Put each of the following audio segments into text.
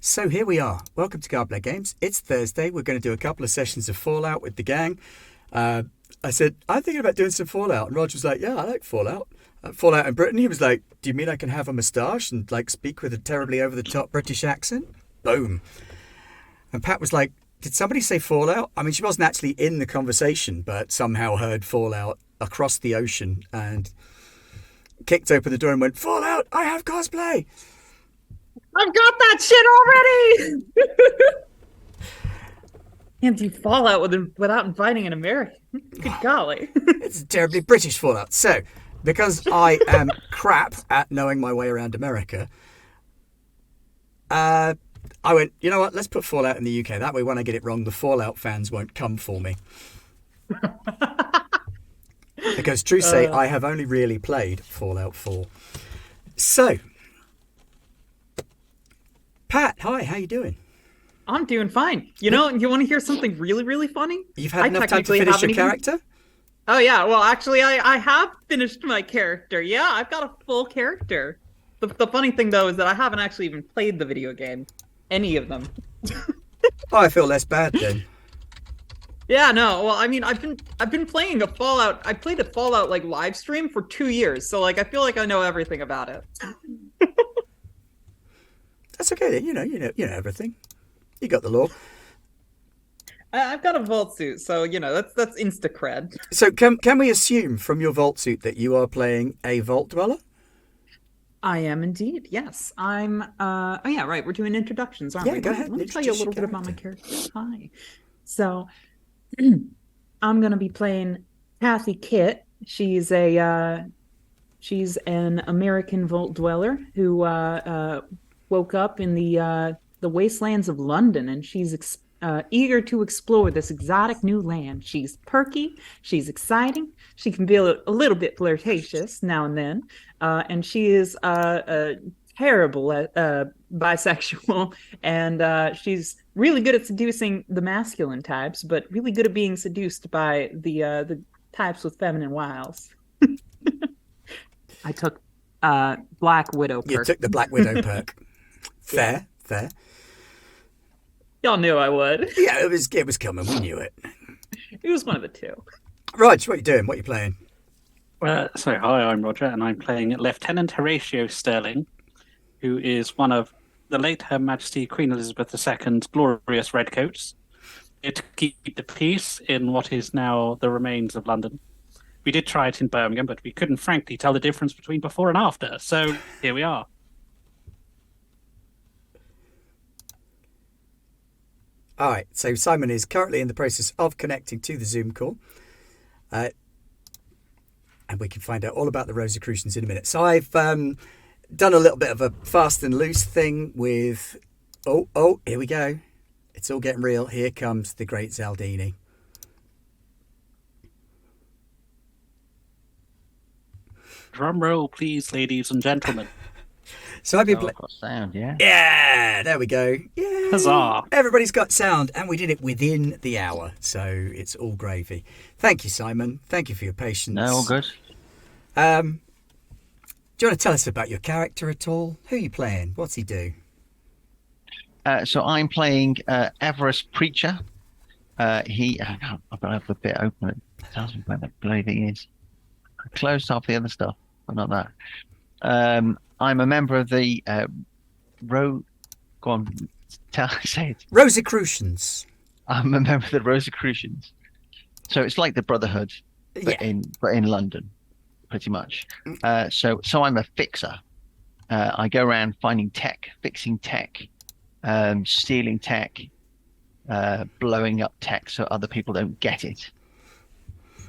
So here we are. Welcome to Garbler Games. It's Thursday. We're going to do a couple of sessions of Fallout with the gang. I said, I'm thinking about doing some Fallout. And Roger was like, yeah, I like Fallout. Fallout in Britain. He was like, do you mean I can have a moustache and like speak with a terribly over-the-top British accent? Boom. And Pat was like, did somebody say Fallout? I mean, she wasn't actually in the conversation, but somehow heard Fallout across the ocean and kicked open the door and went, Fallout, I have cosplay. I've got that shit already! Can't do Fallout without inviting an American. Good golly. It's a terribly British Fallout. So, because I am crap at knowing my way around America, I went, you know what, let's put Fallout in the UK. That way when I get it wrong, the Fallout fans won't come for me. Because true say, I have only really played Fallout 4. So, Pat, hi, how you doing? I'm doing fine. You know, you want to hear something really, really funny? You've had enough time to finish your character? Oh, yeah. Well, actually, I have finished my character. Yeah, I've got a full character. The funny thing, though, is that I haven't actually even played the video game. Any of them. Oh, I feel less bad then. Yeah, no. Well, I mean, I've been playing a Fallout. I played a Fallout like live stream for 2 years, so like I feel like I know everything about it. That's okay then. You know everything. You got the law. I've got a vault suit, so you know that's insta cred. So can we assume from your vault suit that you are playing a vault dweller? I am indeed. Yes, I'm. Oh yeah, right. We're doing introductions, aren't we? Yeah, go ahead. Let me tell you a little bit about my character. Hi. So, I'm gonna be playing Kathy Kitt. She's an American vault dweller who woke up in the wastelands of London, and she's eager to explore this exotic new land. She's perky, she's exciting, she can be a little bit flirtatious now and then, and she is terrible bisexual, and she's really good at seducing the masculine types, but really good at being seduced by the types with feminine wiles. I took Black Widow perk. You took the Black Widow perk. Fair. Y'all knew I would. Yeah, it was coming. We knew it. It was one of the two. Rog, what are you doing? What are you playing? So hi, I'm Roger, and I'm playing Lieutenant Horatio Sterling, who is one of the late Her Majesty Queen Elizabeth II's glorious redcoats, here to keep the peace in what is now the remains of London. We did try it in Birmingham, but we couldn't frankly tell the difference between before and after, so here we are. All right, so Simon is currently in the process of connecting to the Zoom call. And we can find out all about the Rosicrucians in a minute. So I've done a little bit of a fast and loose thing with... Oh, here we go. It's all getting real. Here comes the great Zaldini. Drum roll, please, ladies and gentlemen. So I've been sound, yeah. Yeah, there we go. Yeah, Huzzah! Everybody's got sound, and we did it within the hour, so it's all gravy. Thank you, Simon. Thank you for your patience. No, all good. Do you want to tell us about your character at all? Who are you playing? What's he do? So I'm playing Avarice Preacher. I've got the bit open. It tells me where the bloody thing is. I closed off the other stuff, but not that. I'm a member of the Go on, say it. Rosicrucians. I'm a member of the Rosicrucians. So it's like the Brotherhood, but in London, pretty much. So I'm a fixer. I go around finding tech, fixing tech, stealing tech, blowing up tech so other people don't get it.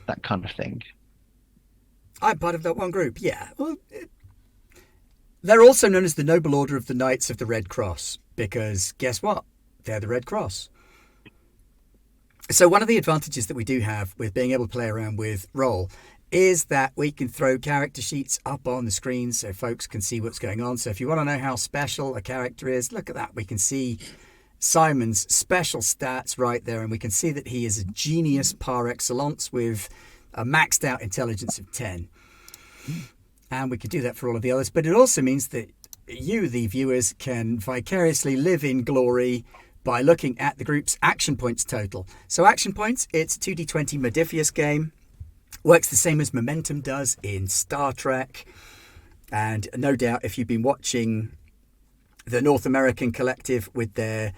That kind of thing. I'm part of that one group, yeah. Well, they're also known as the Noble Order of the Knights of the Red Cross, because guess what? They're the Red Cross. So one of the advantages that we do have with being able to play around with Roll is that we can throw character sheets up on the screen so folks can see what's going on. So if you want to know how special a character is, look at that. We can see Simon's special stats right there, and we can see that he is a genius par excellence with a maxed out intelligence of 10. And we could do that for all of the others. But it also means that you, the viewers, can vicariously live in glory by looking at the group's action points total. So action points, it's a 2d20 Modiphius game. Works the same as Momentum does in Star Trek. And no doubt if you've been watching the North American collective with their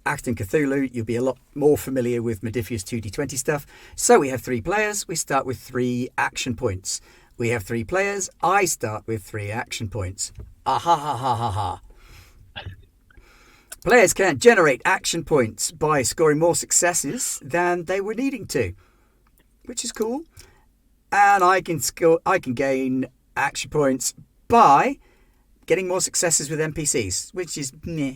Acton Cthulhu, you'll be a lot more familiar with Modiphius 2d20 stuff. So we have 3 players. We start with 3 action points. We have 3 players. I start with 3 action points. Ah ha ha ha ha ha. Players can generate action points by scoring more successes than they were needing to, which is cool. And I can gain action points by getting more successes with NPCs, which is meh.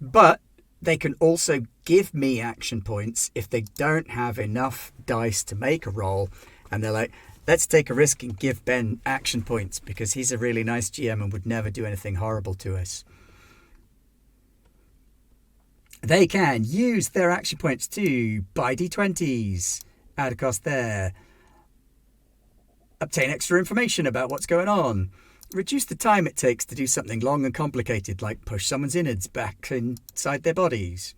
But they can also give me action points if they don't have enough dice to make a roll. And they're like, let's take a risk and give Ben action points because he's a really nice GM and would never do anything horrible to us. They can use their action points to buy D20s at a cost there. Obtain extra information about what's going on. Reduce the time it takes to do something long and complicated, like push someone's innards back inside their bodies.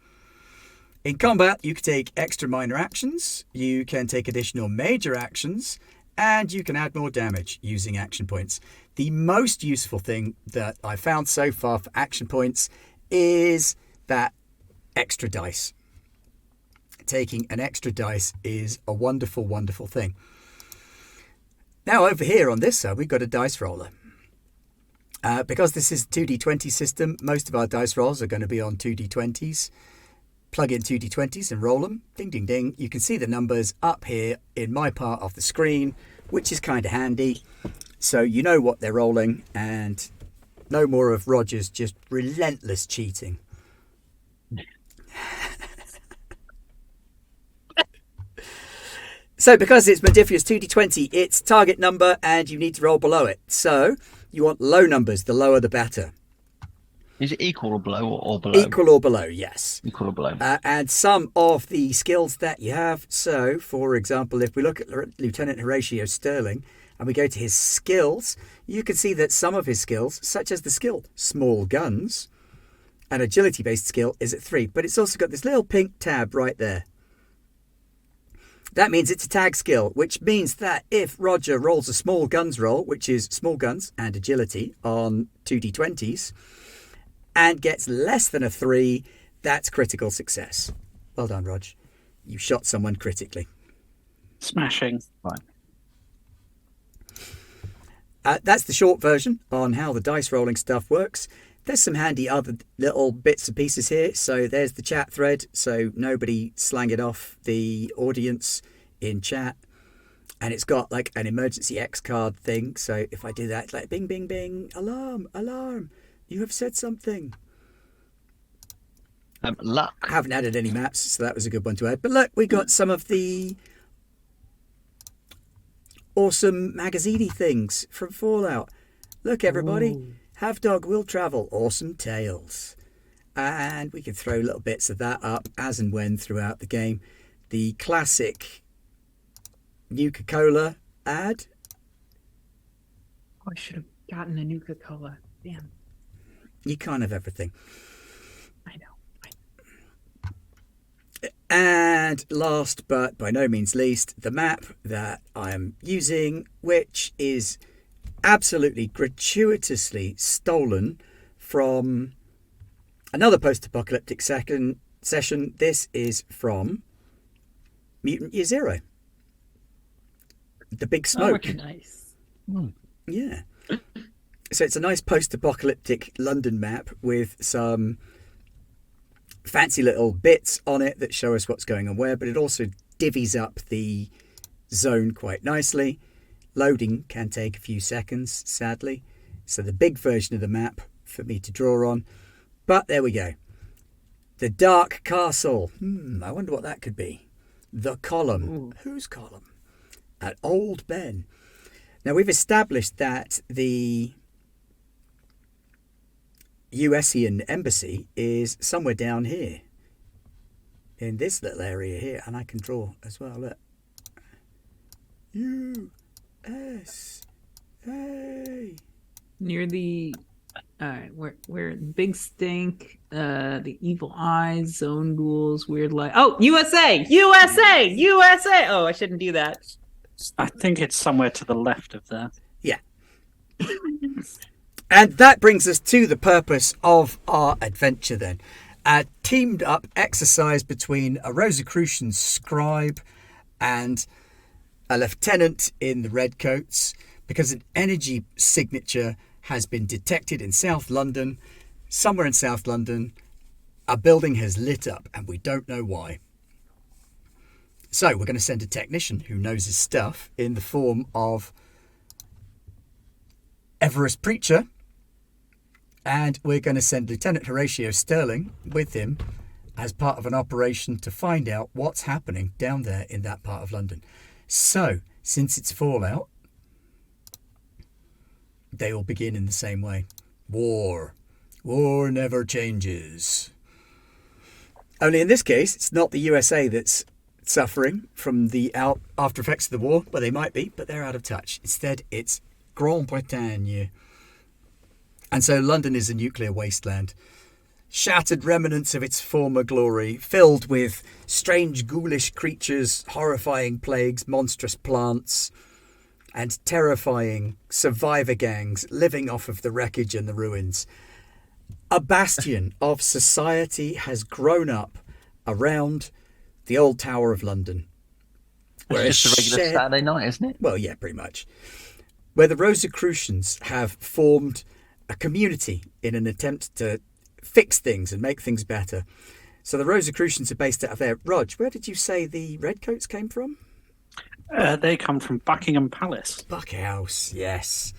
In combat, you can take extra minor actions, you can take additional major actions, and you can add more damage using action points. The most useful thing that I've found so far for action points is that extra dice. Taking an extra dice is a wonderful, wonderful thing. Now over here on this side, we've got a dice roller. Because this is a 2d20 system, most of our dice rolls are going to be on 2d20s. Plug in 2d20s and roll them. Ding, ding, ding. You can see the numbers up here in my part of the screen, which is kind of handy. So you know what they're rolling and no more of Roger's just relentless cheating. So because it's Modiphius 2d20, it's target number and you need to roll below it. So you want low numbers, the lower the better. Is it equal or below or below? Equal or below, yes. Equal or below. And some of the skills that you have. So, for example, if we look at Lieutenant Horatio Sterling and we go to his skills, you can see that some of his skills, such as the skill Small Guns, an agility-based skill, is at 3. But it's also got this little pink tab right there. That means it's a tag skill, which means that if Roger rolls a small guns roll, which is small guns and agility on 2d20s, and gets less than a 3, that's critical success. Well done, Rog. You shot someone critically. Smashing. Right. That's the short version on how the dice rolling stuff works. There's some handy other little bits and pieces here. So there's the chat thread, so nobody slang it off the audience in chat. And it's got like an emergency X card thing. So if I do that, it's like bing, bing, bing, alarm, alarm. You have said something. Luck. I haven't added any maps, so that was a good one to add. But look, we got some of the awesome magazine-y things from Fallout. Look, everybody. Ooh. Have Dog Will Travel, awesome tales. And we can throw little bits of that up as and when throughout the game. The classic Nuka-Cola ad. Oh, I should have gotten a Nuka-Cola. Damn. You can't have everything. I know. And last but by no means least, the map that I'm using, which is absolutely gratuitously stolen from another post-apocalyptic session. This is from Mutant Year Zero. The Big Smoke. Oh, nice. Yeah. So it's a nice post-apocalyptic London map with some fancy little bits on it that show us what's going on where, but it also divvies up the zone quite nicely. Loading can take a few seconds, sadly. So the big version of the map for me to draw on. But there we go. The Dark Castle. I wonder what that could be. The Column. Ooh. Whose column? At Old Ben. Now we've established that the USian embassy is somewhere down here. In this little area here. And I can draw as well. Look. USA. Near the All right, we're Big Stink, the Evil Eyes, Zone Ghouls, Weird Light. Oh, USA, USA, USA. Oh, I shouldn't do that. I think it's somewhere to the left of there. Yeah. And that brings us to the purpose of our adventure then. A teamed up exercise between a Rosicrucian scribe and a lieutenant in the redcoats, because an energy signature has been detected in South London. Somewhere in South London, a building has lit up and we don't know why. So we're going to send a technician who knows his stuff in the form of Everest Preacher. And we're going to send Lieutenant Horatio Sterling with him as part of an operation to find out what's happening down there in that part of London. So, since it's Fallout, they will begin in the same way. War. War never changes. Only in this case, it's not the USA that's suffering from the after effects of the war. Well, they might be, but they're out of touch. Instead, it's Britannia. And so London is a nuclear wasteland. Shattered remnants of its former glory, filled with strange ghoulish creatures, horrifying plagues, monstrous plants, and terrifying survivor gangs living off of the wreckage and the ruins. A bastion of society has grown up around the old Tower of London. It's just a regular Saturday night, isn't it? Well, yeah, pretty much. Where the Rosicrucians have formed a community in an attempt to fix things and make things better. So the Rosicrucians are based out of there. Rog, where did you say the Redcoats came from? They come from Buckingham Palace. Buckhouse, yes.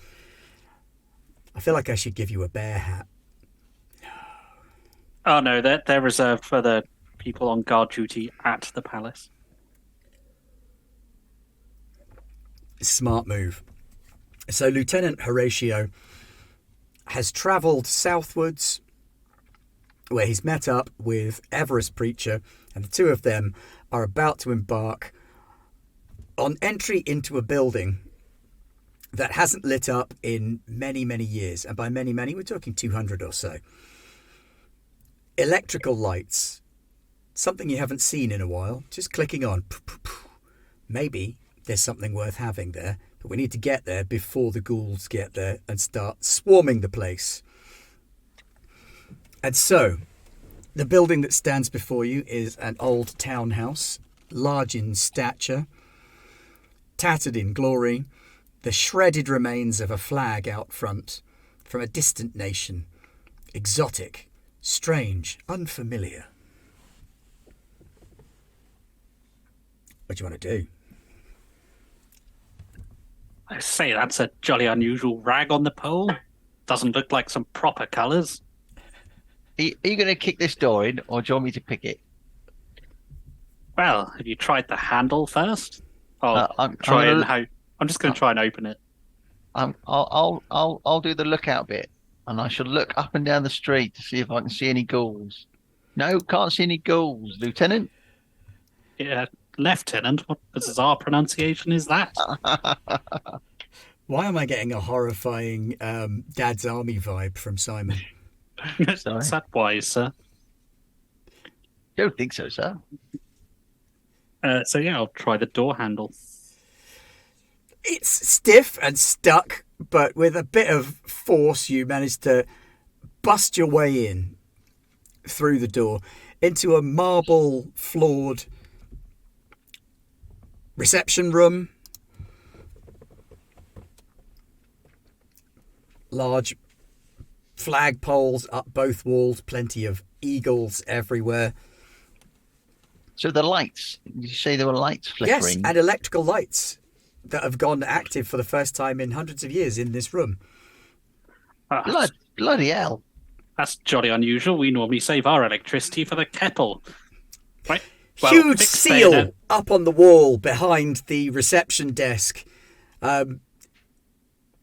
I feel like I should give you a bear hat. Oh no, they're reserved for the people on guard duty at the palace. Smart move. So Lieutenant Horatio has travelled southwards, where he's met up with Everest Preacher, and the two of them are about to embark on entry into a building that hasn't lit up in many, many years. And by many, many, we're talking 200 or so. Electrical lights, something you haven't seen in a while, just clicking on. Maybe there's something worth having there, but we need to get there before the ghouls get there and start swarming the place. And so, the building that stands before you is an old townhouse, large in stature, tattered in glory, the shredded remains of a flag out front from a distant nation, exotic, strange, unfamiliar. What do you want to do? I say that's a jolly unusual rag on the pole. Doesn't look like some proper colours. Are you going to kick this door in, or do you want me to pick it? Well, have you tried the handle first? I'm just going to try and open it. I'll do the lookout bit, and I shall look up and down the street to see if I can see any ghouls. No, can't see any ghouls, Lieutenant. Yeah, Lieutenant. What bizarre pronunciation is that? Why am I getting a horrifying Dad's Army vibe from Simon? Is that wise, sir? Don't think so, sir. So yeah, I'll try the door handle. It's stiff and stuck, but with a bit of force you manage to bust your way in through the door into a marble floored reception room. Large flagpoles up both walls, plenty of eagles everywhere. So the lights, did you say there were lights flickering? Yes, and electrical lights that have gone active for the first time in hundreds of years in this room. Bloody hell. That's jolly unusual. We normally save our electricity for the kettle. Right? Well, huge seal up on the wall behind the reception desk. What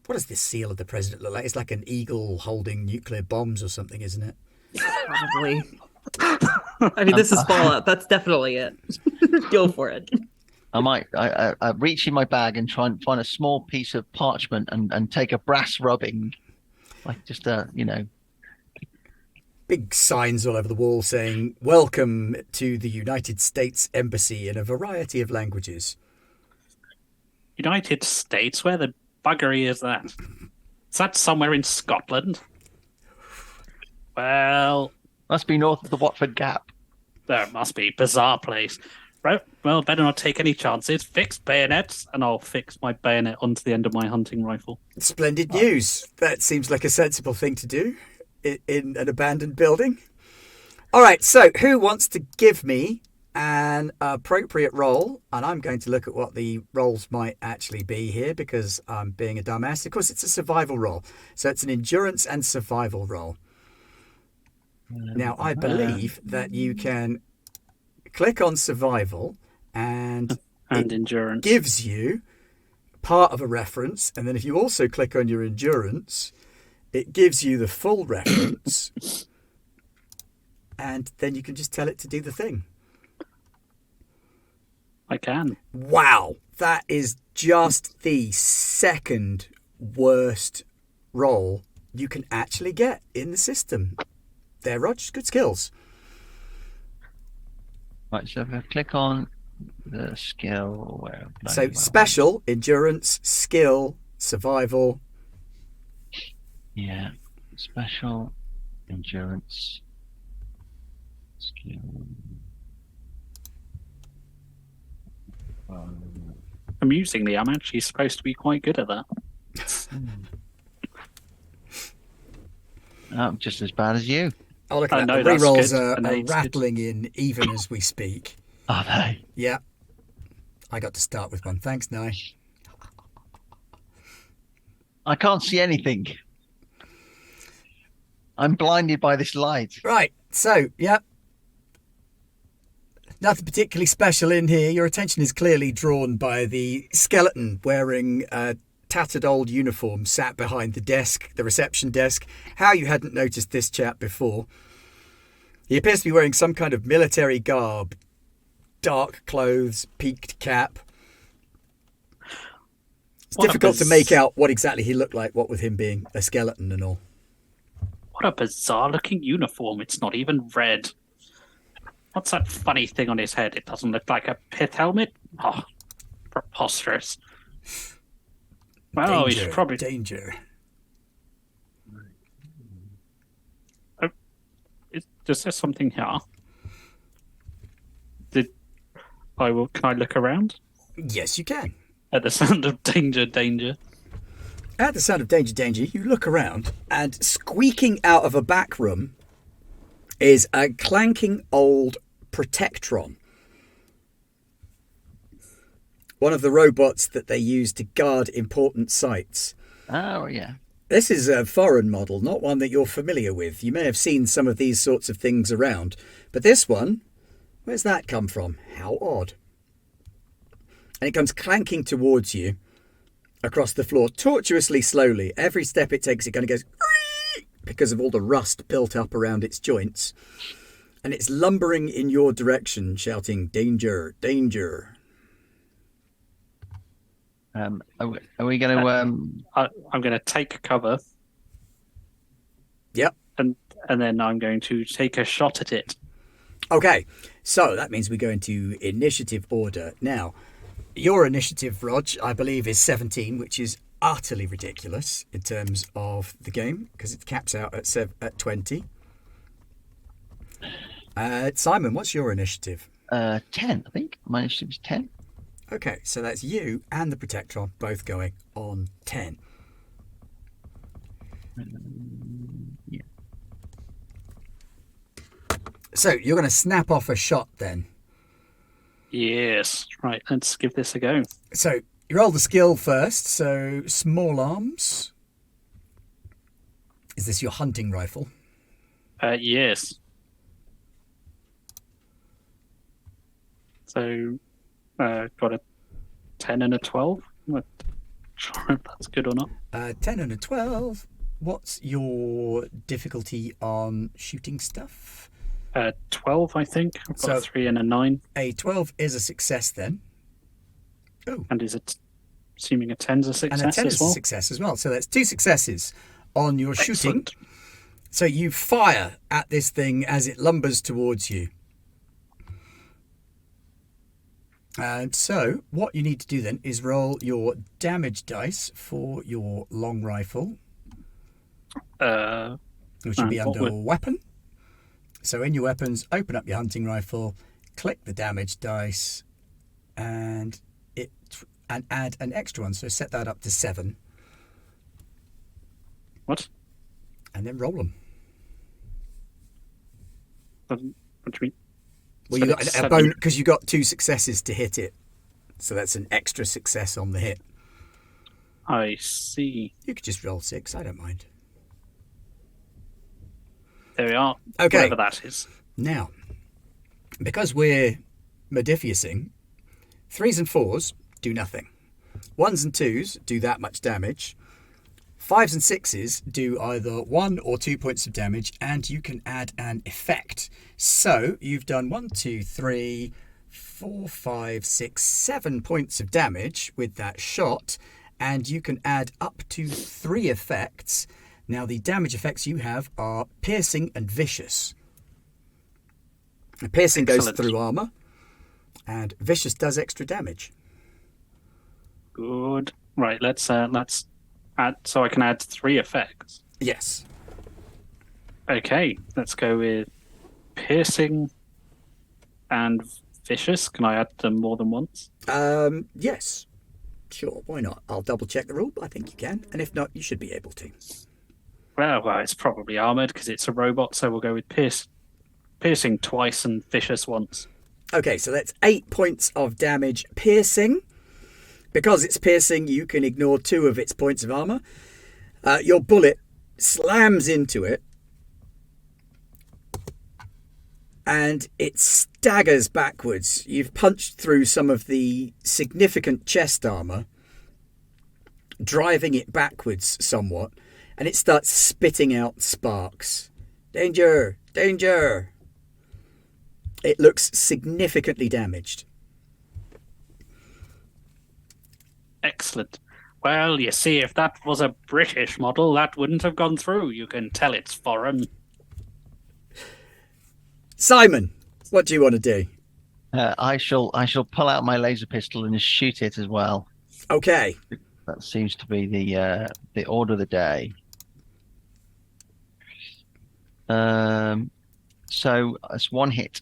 does this seal of the president look like? It's like an eagle holding nuclear bombs or something, isn't it? Probably. I mean, this is Fallout. That's definitely it. Go for it. I reach in my bag and try and find a small piece of parchment and take a brass rubbing. Like just Big signs all over the wall saying, "Welcome to the United States Embassy" in a variety of languages. United States? Where the buggery is that? Is that somewhere in Scotland? Well, must be north of the Watford Gap. there must be. Bizarre place. Right, well, better not take any chances. Fix bayonets, and I'll fix my bayonet onto the end of my hunting rifle. Splendid news. That seems like a sensible thing to do in an abandoned building. All right, so who wants to give me an appropriate roll? And I'm going to look at what the rolls might actually be here because I'm being a dumbass. Of course, it's a survival roll. So it's an endurance and survival roll. Now, I believe that you can click on survival and endurance. Gives you part of a reference. And then if you also click on your endurance, it gives you the full reference. And then you can just tell it to do the thing. I can. Wow. That is just the second worst roll you can actually get in the system. There, Rog. Good skills. Right, so if I click on the skill, where? So special, endurance, skill, survival. Yeah, special, endurance, skill. Amusingly, I'm actually supposed to be quite good at that. I'm just as bad as you. Oh, look at that. The rerolls are rattling in even as we speak. Are they? Yeah. I got to start with one. Thanks, Nye. I can't see anything. I'm blinded by this light. Right. So, yeah. Nothing particularly special in here. Your attention is clearly drawn by the skeleton wearing a tattered old uniform sat behind the desk, the reception desk. How you hadn't noticed this chap before. He appears to be wearing some kind of military garb. Dark clothes, peaked cap. It's difficult to make out what exactly he looked like, what with him being a skeleton and all. What a bizarre looking uniform. It's not even red. What's that funny thing on his head? It doesn't look like a pith helmet? Oh, preposterous. Well, he's probably... Danger. Is there something here? Can I look around? Yes, you can. At the sound of danger, danger. At the sound of danger, danger, you look around, and squeaking out of a back room is a clanking old protectron. One of the robots that they use to guard important sites. Oh, yeah. This is a foreign model, not one that you're familiar with. You may have seen some of these sorts of things around. But this one, where's that come from? How odd. And it comes clanking towards you across the floor, tortuously slowly. Every step it takes, it kind of goes because of all the rust built up around its joints. And it's lumbering in your direction, shouting, "Danger, danger." Are we going to... I'm going to take cover. Yep. And then I'm going to take a shot at it. Okay, so that means we go into initiative order. Now, your initiative, Rog, I believe is 17, which is utterly ridiculous in terms of the game, because it caps out at 20. Simon, what's your initiative? 10, I think. My initiative is 10. Okay, so that's you and the Protectron both going on 10. Yeah. So you're going to snap off a shot then? Yes. Right, let's give this a go. So you roll the skill first. So small arms. Is this your hunting rifle? Yes. So... got a 10 and a 12. I'm not sure if that's good or not. 10 and a 12. What's your difficulty on shooting stuff? 12, I think. I've got a 3 and a 9. A 12 is a success then. Oh. And is it assuming a 10's a success and a 10 as is well? a success as well. So that's 2 successes on your shooting. Excellent. So you fire at this thing as it lumbers towards you. And so what you need to do then is roll your damage dice for your long rifle, which will be under weapon. So in your weapons, open up your hunting rifle, click the damage dice, and add an extra one. So set that up to 7. What? And then roll them. What do you mean? Well, you got a bonus because you got 2 successes to hit it, so that's an extra success on the hit. I see. You could just roll 6. I don't mind. There we are. Okay. Whatever that is. Now, because we're Modiphiusing, 3s and 4s do nothing. 1s and 2s do that much damage. 5s and 6s do either 1 or 2 points of damage, and you can add an effect. So you've done 1, 2, 3, 4, 5, 6, 7 points of damage with that shot, and you can add up to 3 effects. Now the damage effects you have are piercing and vicious. The piercing goes through armor, and vicious does extra damage. Good. Right. Let's add. So I can add 3 effects. Yes. Okay. Let's go with piercing and vicious. Can I add them more than once? Yes. Sure, why not? I'll double check the rule, but I think you can. And if not, you should be able to. Well, it's probably armored because it's a robot, so we'll go with piercing twice and vicious once. Okay, so that's 8 points of damage piercing. Because it's piercing, you can ignore 2 of its points of armor. Your bullet slams into it, and it staggers backwards. You've punched through some of the significant chest armor, driving it backwards somewhat, and it starts spitting out sparks. Danger! Danger! It looks significantly damaged. Excellent. Well, you see, if that was a British model, that wouldn't have gone through. You can tell it's foreign. Simon, what do you want to do? I shall pull out my laser pistol and shoot it as well. Okay. That seems to be the order of the day. So it's 1 hit.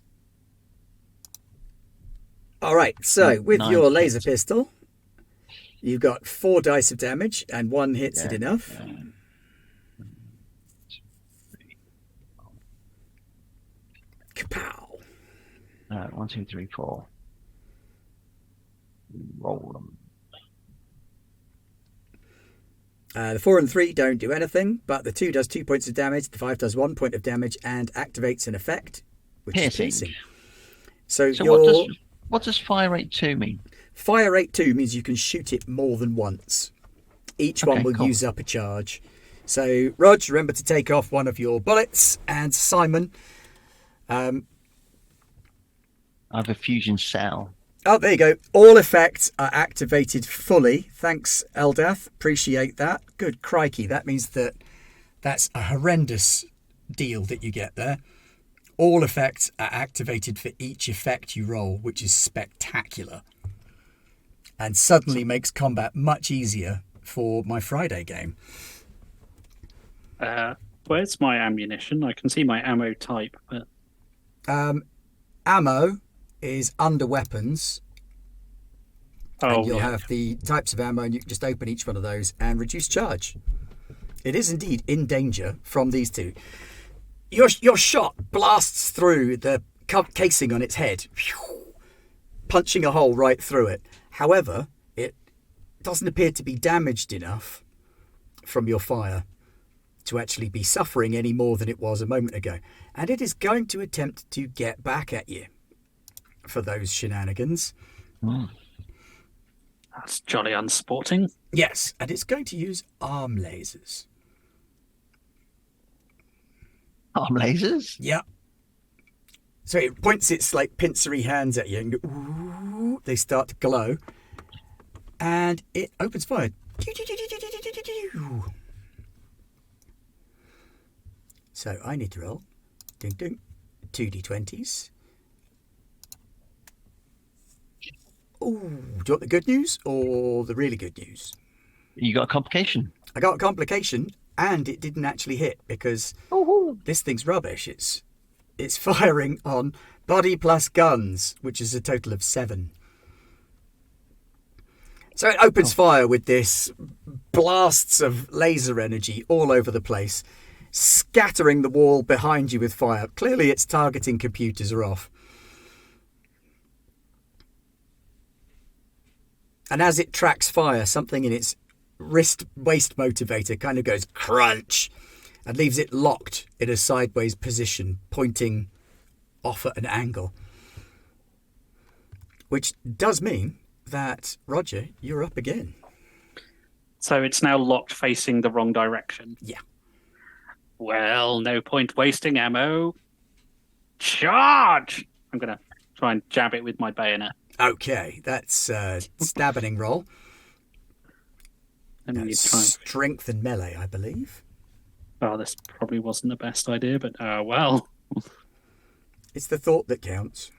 All right. So with 9 your laser hits. pistol, you've got 4 dice of damage, and 1 hits it enough. Kapow! 1, 2, 3, 4. Roll them. The 4 and 3 don't do anything, but the 2 does 2 points of damage, the 5 does 1 point of damage, and activates an effect, which is piercing. So what does fire rate 2 mean? Fire rate 2 means you can shoot it more than once. Each one will use up a charge. So, Rog, remember to take off one of your bullets, and Simon... I have a fusion cell. Oh, there you go. All effects are activated fully. Thanks, Eldath. Appreciate that. Good crikey. That means that's a horrendous deal that you get there. All effects are activated for each effect you roll, which is spectacular. And suddenly makes combat much easier for my Friday game. Where's my ammunition? I can see my ammo type, but... Ammo is under weapons. And you'll have the types of ammo, and you can just open each one of those and reduce charge. It is indeed in danger from these 2. Your shot blasts through the casing on its head, punching a hole right through it. However, it doesn't appear to be damaged enough from your fire to actually be suffering any more than it was a moment ago. And it is going to attempt to get back at you for those shenanigans. That's jolly unsporting. Yes, and it's going to use arm lasers. Arm lasers? Yeah. So it points its like pincery hands at you and ooh, they start to glow. And it opens fire. So I need to roll. Ding, ding. 2d20s. Ooh, do you want the good news or the really good news? You got a complication. I got a complication, and it didn't actually hit because this thing's rubbish. It's firing on body plus guns, which is a total of 7. So it opens fire with this blasts of laser energy all over the place, scattering the wall behind you with fire. Clearly its targeting computers are off. And as it tracks fire, something in its wrist-waist motivator kind of goes crunch and leaves it locked in a sideways position, pointing off at an angle. Which does mean that, Roger, you're up again. So it's now locked facing the wrong direction. Yeah. Well, no point wasting ammo. Charge! I'm going to try and jab it with my bayonet. Okay, that's stabbing roll. And That's strength and melee, I believe. Oh, this probably wasn't the best idea, but well. It's the thought that counts.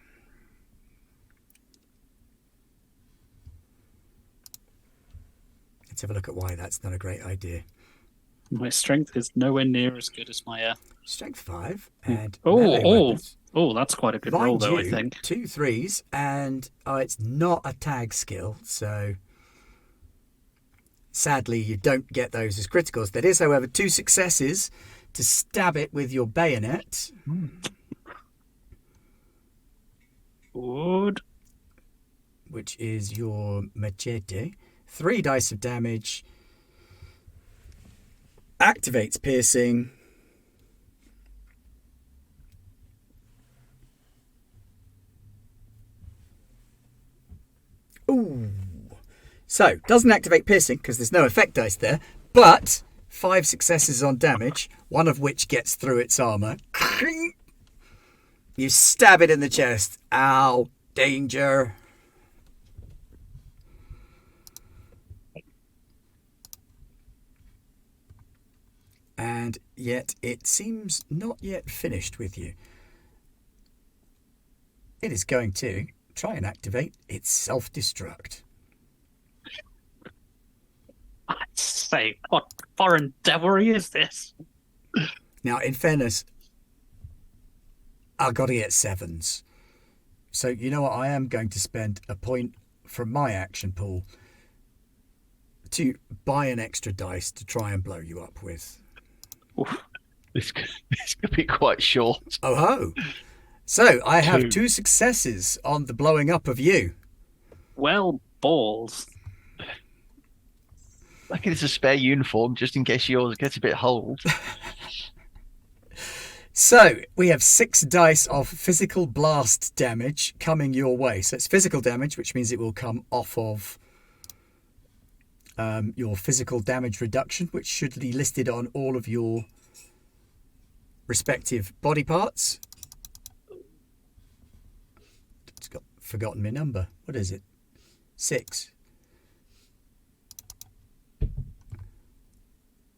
Let's have a look at why that's not a great idea. My strength is nowhere near as good as my... Strength 5 and melee weapons. That's quite a good roll, Mind though, you, I think. 2 3s, and it's not a tag skill, so sadly you don't get those as criticals. There is, however, 2 successes to stab it with your bayonet. Good. Which is your machete. 3 dice of damage. Activates piercing. Ooh. So, doesn't activate piercing because there's no effect dice there, but 5 successes on damage, one of which gets through its armor. You stab it in the chest. Ow. Danger. And yet it seems not yet finished with you. It is going to try and activate its self-destruct. I'd say, what foreign devilry is this? Now, in fairness, I've got to get 7s. So, you know what? I am going to spend a point from my action pool to buy an extra dice to try and blow you up with. Oof. This could be quite short. Oh ho! So I have 2 successes on the blowing up of you. Well, balls. Like it's a spare uniform, just in case yours gets a bit hold. So we have 6 dice of physical blast damage coming your way. So it's physical damage, which means it will come off of your physical damage reduction, which should be listed on all of your respective body parts. It's got forgotten my number. What is it? 6.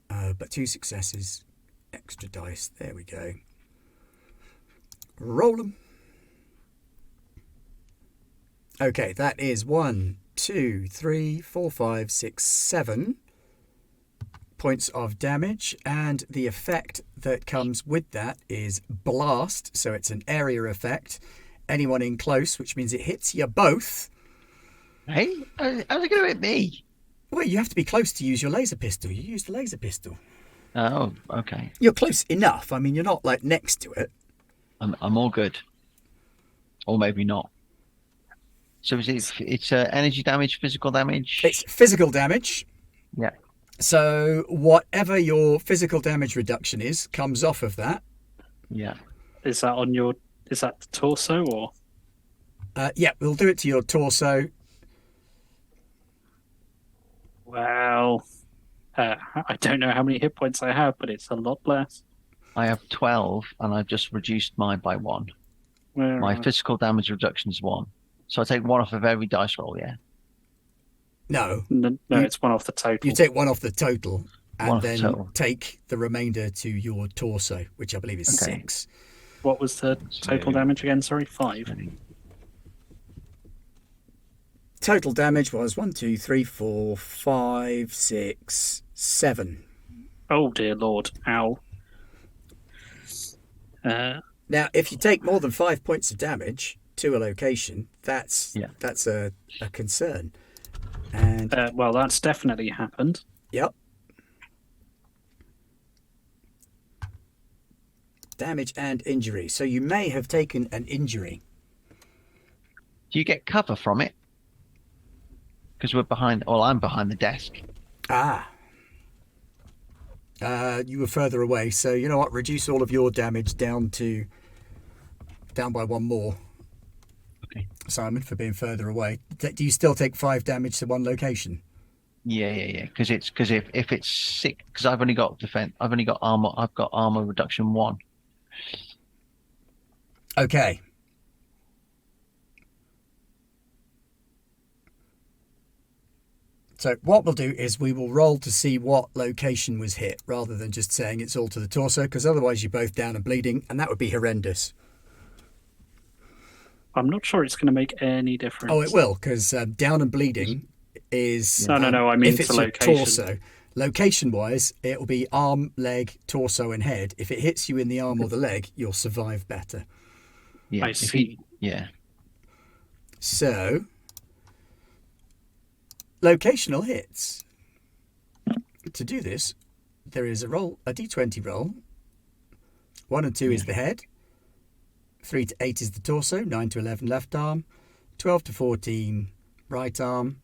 But 2 successes, extra dice. There we go. Roll them. Okay, that is 1, 2, 3, 4, 5, 6, 7 points of damage, and the effect that comes with that is blast, so it's an area effect. Anyone in close, which means it hits you both. Hey, how's it going to hit me? Well, you have to be close to use your laser pistol. You use the laser pistol. Oh, okay. You're close enough. I mean, you're not like next to it. I'm all good, or maybe not. So it's energy damage, physical damage? It's physical damage. Yeah. So whatever your physical damage reduction is comes off of that. Yeah. Is that the torso or? Yeah, we'll do it to your torso. Well, I don't know how many hit points I have, but it's a lot less. I have 12, and I've just reduced mine by 1. My physical damage reduction is 1. So I take 1 off of every dice roll, yeah? No, No, it's 1 off the total. you take 1 off the total. and One then total. take the remainder to your torso, which I believe is Okay. 6. What was the total damage again? Sorry, 5. Total damage was 1, 2, 3, 4, 5, 6, 7. Oh dear Lord! Ow. Now, if you take more than 5 points of damage to a location, that's a concern. And well, that's definitely happened. yep. Damage and injury. So you may have taken an injury. Do you get cover from it? Because we're behind. Well, I'm behind the desk. Ah. You were further away, so you know what? Reduce all of your damage down by 1 more. Okay. Simon, for being further away. Do you still take 5 damage to one location? Yeah. Because if it's 6, because I've only got defense. I've only got armor. I've got armor reduction 1. Okay. So what we'll do is we will roll to see what location was hit, rather than just saying it's all to the torso, because otherwise you're both down and bleeding, and that would be horrendous. I'm not sure it's going to make any difference. Oh, it will, because down and bleeding is... No, I mean if it's to your location. torso. Location-wise, it will be arm, leg, torso, and head. If it hits you in the arm or the leg, you'll survive better. Yeah. I see. Yeah. So, locational hits. To do this, there is a d20 roll. 1 and 2 is the head. 3 to 8 is the torso. 9 to 11 left arm. 12 to 14 right arm.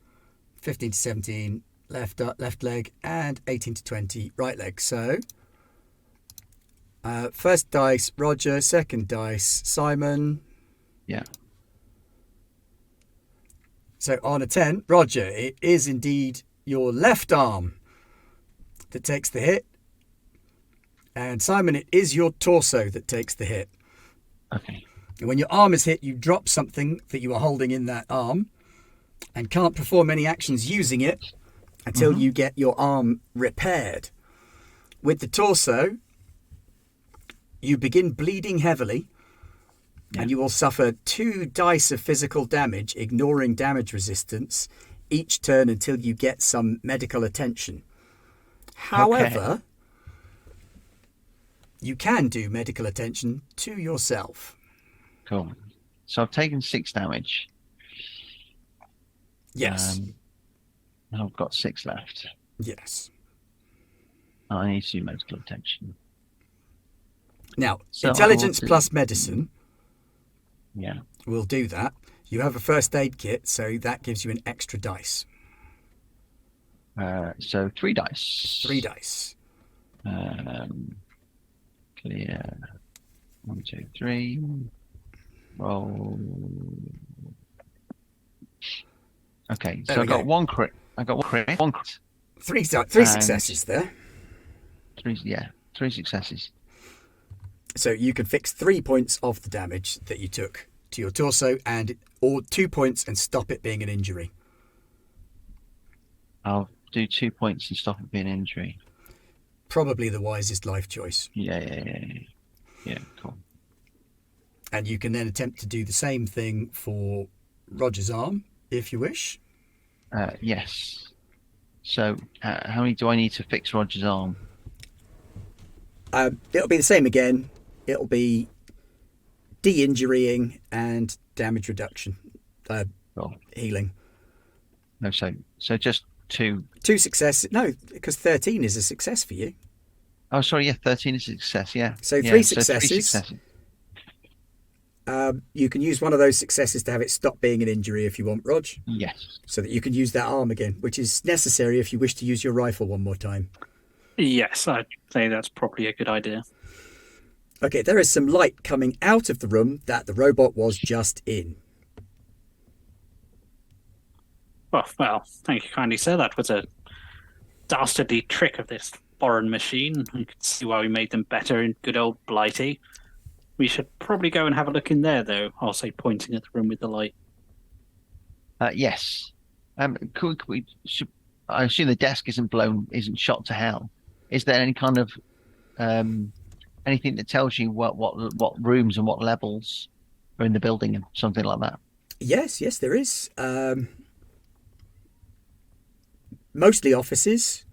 15 to 17 left leg, and 18 to 20 right leg. So, first dice Roger, second dice Simon. Yeah. So on a 10, Roger, it is indeed your left arm that takes the hit. And Simon, it is your torso that takes the hit. Okay. And when your arm is hit, you drop something that you are holding in that arm and can't perform any actions using it until you get your arm repaired. With the torso, you begin bleeding heavily, and you will suffer 2 dice of physical damage, ignoring damage resistance, each turn until you get some medical attention. However, you can do medical attention to yourself. Cool. So I've taken 6 damage. Yes. And I've got 6 left. Yes. I need to do medical attention. Now, So intelligence I'll do- plus medicine Yeah. will do that. You have a first aid kit, so that gives you an extra dice. So 3 dice. 3 dice. Clear. 1, 2, 3. Roll. Okay, There so we I got go. 1 crit. I got 1 crit. 1 crit. 3 And- successes there. 3 successes. So you can fix 3 points of the damage that you took to your torso, or 2 points and stop it being an injury. I'll do 2 points and stop it being an injury. Probably the wisest life choice. Yeah, cool. And you can then attempt to do the same thing for Roger's arm, if you wish. Yes. So, how many do I need to fix Roger's arm? It'll be the same again. It'll be de-injurying and damage reduction. Cool. Healing. No, so just 2. 2 successes. No, because 13 is a success for you. Oh, sorry, yeah, 13 is a success, yeah. So yeah, 3 so successes. 3 successes. You can use one of those successes to have it stop being an injury if you want, Rog. Yes. So that you can use that arm again, which is necessary if you wish to use your rifle one more time. Yes, I'd say that's probably a good idea. Okay, there is some light coming out of the room that the robot was just in. Well, thank you kindly, sir. That was a dastardly trick of this foreign machine. You can see why we made them better in good old Blighty. We should probably go and have a look in there, though. I'll say, pointing at the room with the light. Yes. I assume the desk isn't shot to hell. is there any kind of anything that tells you what rooms and what levels are in the building and something like that? Yes, there is. Mostly offices.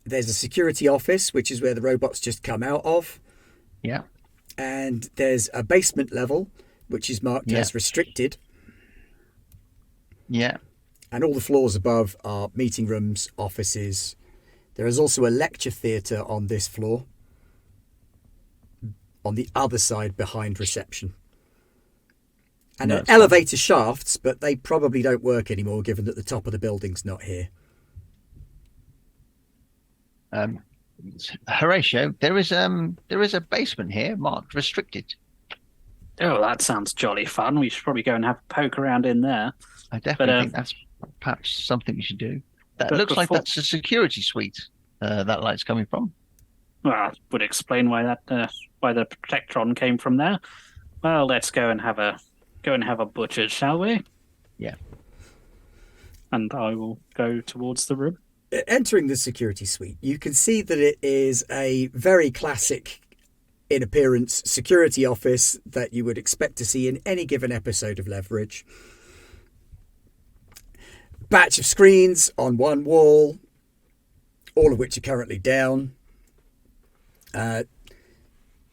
There's a security office, which is where the robots just come out of. Yeah. And there's a basement level, which is marked as restricted. Yeah. And all the floors above are meeting rooms, offices. There is also a lecture theatre on this floor, on the other side behind reception. And elevator shafts, but they probably don't work anymore, given that the top of the building's not here. Horatio, there is a basement here marked restricted. Oh, that sounds jolly fun. We should probably go and have a poke around in there. I definitely think that's perhaps something we should do. That looks like that's a security suite that light's coming from. Well, that would explain why why the protectron came from there. Well, let's go and have a butcher, shall we? Yeah. And I will go towards the room. Entering the security suite, you can see that it is a very classic, in appearance, security office that you would expect to see in any given episode of Leverage. Batch of screens on one wall, all of which are currently down.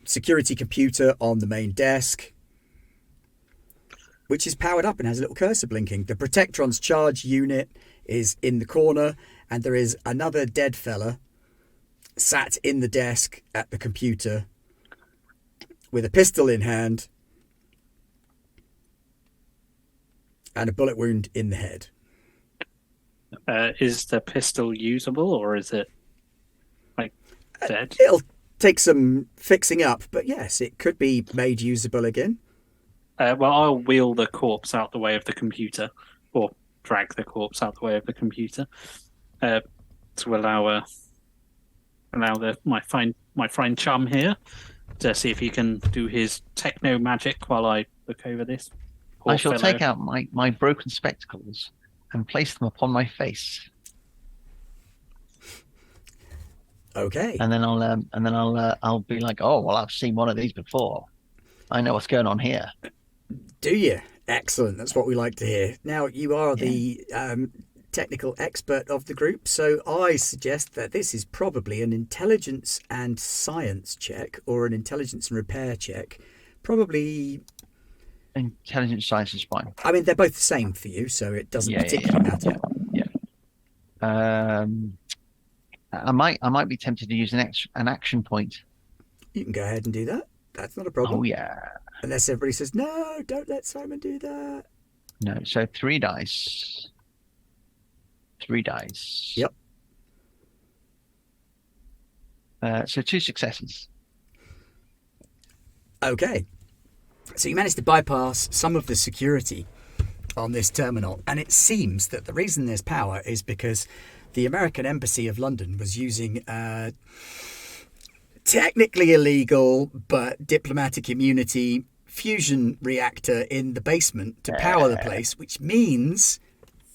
Security computer on the main desk, which is powered up and has a little cursor blinking. The Protectron's charge unit is in the corner, and there is another dead fella sat in the desk at the computer with a pistol in hand and a bullet wound in the head. Is the pistol usable, or is it dead? It'll take some fixing up, but yes, it could be made usable again. Well, I'll wheel the corpse out the way of the computer, or drag the corpse out the way of the computer, to allow my fine chum here to see if he can do his techno magic while I look over this. I shall take out my broken spectacles and place them upon my face. Okay. And then I'll be like, oh well, I've seen one of these before. I know what's going on here. Do you? Excellent. That's what we like to hear. Now, you are the technical expert of the group, so I suggest that this is probably an intelligence and science check, or an intelligence and repair check. Probably intelligence science is fine. I mean, they're both the same for you, so it doesn't particularly matter. Yeah. I might be tempted to use an action point. You can go ahead and do that. That's not a problem. Oh yeah. Unless everybody says, no, don't let Simon do that. No, so 3 dice. 3 dice. Yep. So 2 successes. Okay. So you managed to bypass some of the security on this terminal, and it seems that the reason there's power is because the American Embassy of London was using technically illegal but diplomatic immunity fusion reactor in the basement to power the place, which means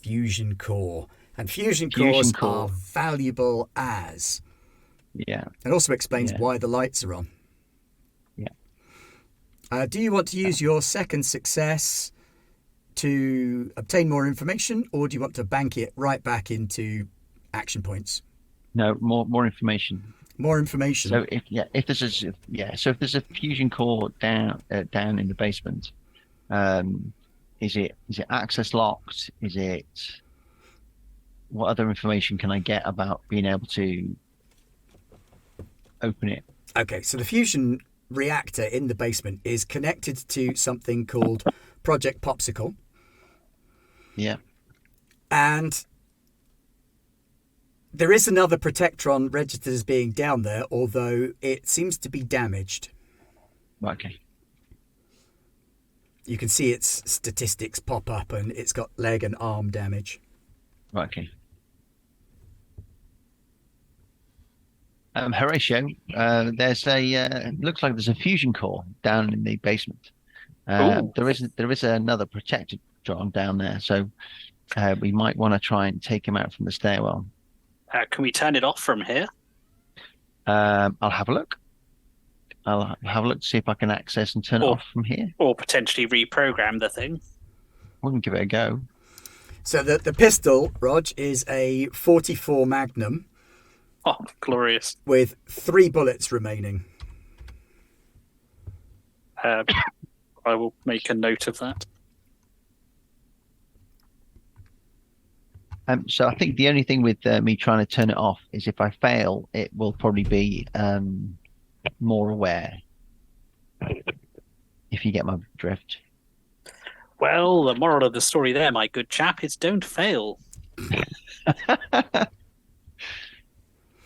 fusion core. And fusion cores are valuable as. Yeah. It also explains why the lights are on. Yeah. Do you want to use your second success to obtain more information, or do you want to bank it right back into action points? No, more information. More information. So if there's a fusion core down in the basement, is it access locked? Is it, what other information can I get about being able to open it? Okay, so the fusion reactor in the basement is connected to something called Project Popsicle. Yeah. And there is another protectron registered as being down there, although it seems to be damaged. Okay. You can see its statistics pop up, and it's got leg and arm damage. Okay. Horatio, there's looks like there's a fusion core down in the basement. There is another protectron down there, so we might want to try and take him out from the stairwell. Can we turn it off from here? I'll have a look. I'll have a look to see if I can access and turn it off from here. Or potentially reprogram the thing? We can give it a go. So the pistol, Rog, is a 44 Magnum. Oh, glorious. With 3 bullets remaining. I will make a note of that. So I think the only thing with me trying to turn it off is if I fail, it will probably be more aware. If you get my drift. Well, the moral of the story there, my good chap, is don't fail.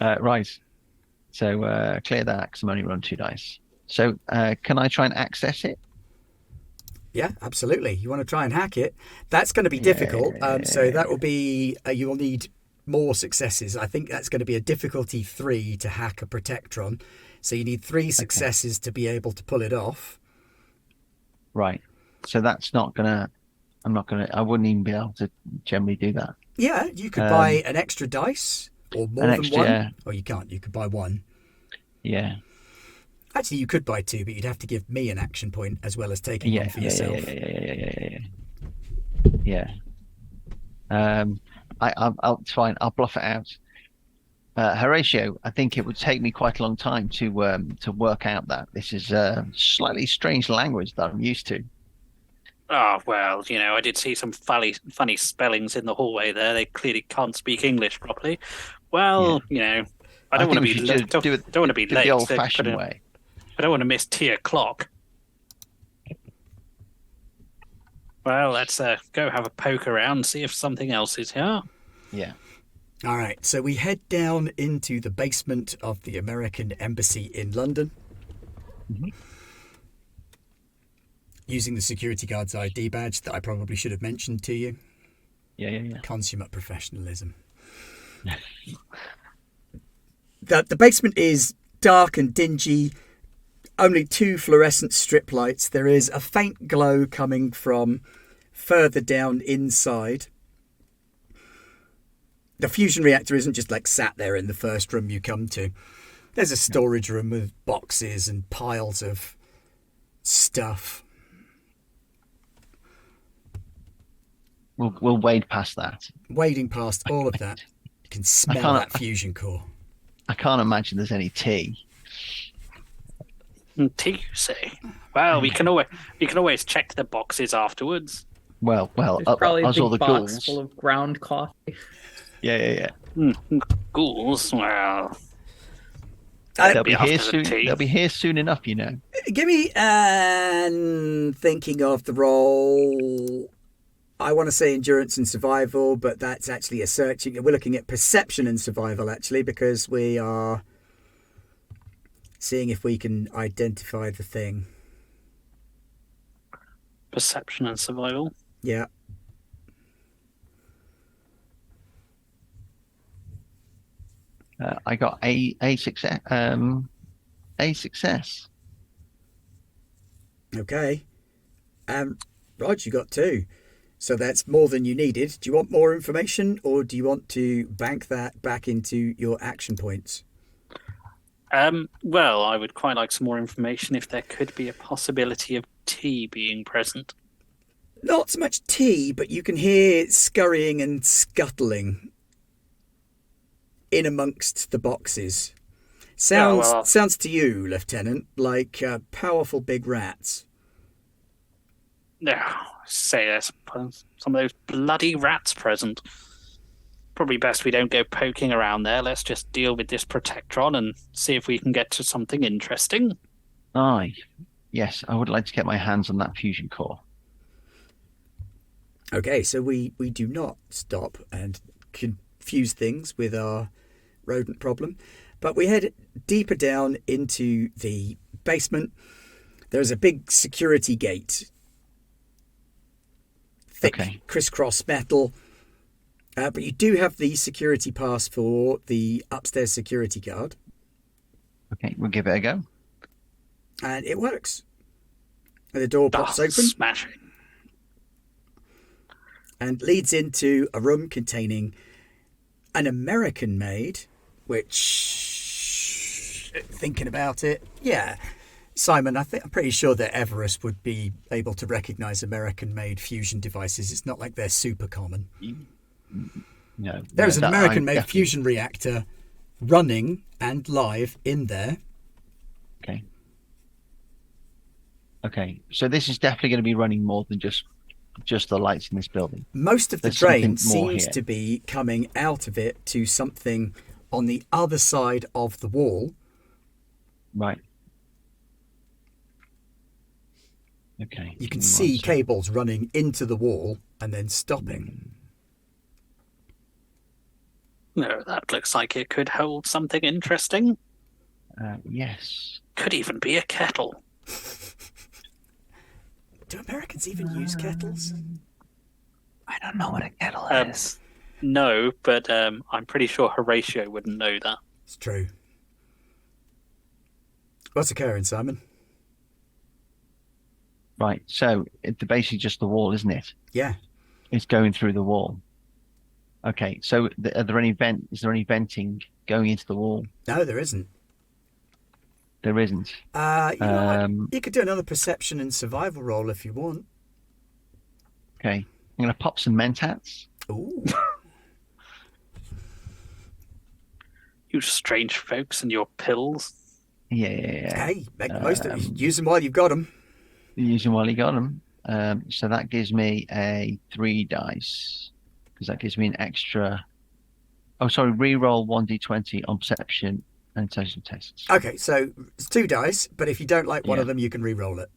Right. So clear that because I'm only running 2 dice. So can I try and access it? Yeah, absolutely. You want to try and hack it. That's going to be difficult. So that will be, you will need more successes. I think that's going to be a difficulty 3 to hack a protectron. So you need 3 successes to be able to pull it off. Right. So that's not going to, I wouldn't even be able to generally do that. Yeah, you could buy an extra dice or more than one. Yeah. Or you can't. You could buy 1. Yeah. Actually, you could buy 2, but you'd have to give me an action point as well as taking one for yourself. Yeah. I'll fine. I'll bluff it out. Horatio, I think it would take me quite a long time to work out that this is a slightly strange language that I'm used to. Oh, well, I did see some funny spellings in the hallway there. They clearly can't speak English properly. Well, I don't want to be late. Don't want to be late. The old-fashioned way. I don't want to miss tea o'clock. Well, let's go have a poke around, see if something else is here. Yeah. All right, so we head down into the basement of the American Embassy in London. Mm-hmm. Using the security guard's ID badge that I probably should have mentioned to you. Yeah. Consummate professionalism. The basement is dark and dingy. Only 2 fluorescent strip lights. There is a faint glow coming from further down inside. The fusion reactor isn't just sat there in the first room you come to. There's a storage room with boxes and piles of stuff. We'll wade past that. Wading past all of that. You can smell that fusion core. I can't imagine there's any tea. Tea, you say? Well, we can always check the boxes afterwards. Well, probably a as all the big box ghouls full of ground coffee. Yeah. Ghouls. Well, they'll be here soon. They'll be here soon enough, Give me thinking of the role. I want to say endurance and survival, but that's actually a searching. We're looking at perception and survival actually, because we are seeing if we can identify the thing. Perception and survival. Yeah. I got a success. A success. Okay. Rog, you got 2. So that's more than you needed. Do you want more information, or do you want to bank that back into your action points? Well, I would quite like some more information if there could be a possibility of tea being present. Not so much tea, but you can hear scurrying and scuttling in amongst the boxes. Sounds to you, Lieutenant, like powerful big rats. No, say there's some of those bloody rats present. Probably best we don't go poking around there. Let's just deal with this protectron and see if we can get to something interesting. Aye. Yes, I would like to get my hands on that fusion core. Okay, so we do not stop and confuse things with our rodent problem, but we head deeper down into the basement. There's a big security gate. Thick crisscross metal. But you do have the security pass for the upstairs security guard. Okay, we'll give it a go. And it works. And the door pops open. Smashing. And leads into a room containing an American made, which, thinking about it, yeah. Simon, I'm pretty sure that Everest would be able to recognise American-made fusion devices. It's not like they're super common. No, There's an American-made definitely... fusion reactor running and live in there. Okay, so this is definitely going to be running more than just the lights in this building. Most of the There's drain something more seems here. to be coming out of it to something on the other side of the wall. Right. Okay. You can see cables running into the wall and then stopping. No, that looks like it could hold something interesting. Yes. Could even be a kettle. Do Americans even use kettles? I don't know what a kettle is. No, but I'm pretty sure Horatio wouldn't know that. It's true. What's occurring, Simon? Right, so it's basically just the wall, isn't it? Yeah. It's going through the wall. Okay, so is there any venting going into the wall? No, there isn't. There isn't. You know what? You could do another perception and survival roll if you want. Okay, I'm going to pop some mentats. Ooh. You strange folks and your pills. Yeah. Hey, make the most of it. Use them while you've got them. Use them while you got them. So that gives me a 3 dice. Because that gives me an extra... Oh, sorry, re-roll 1d20 on perception and intelligence tests. Okay, so it's 2 dice, but if you don't like one of them, you can re-roll it.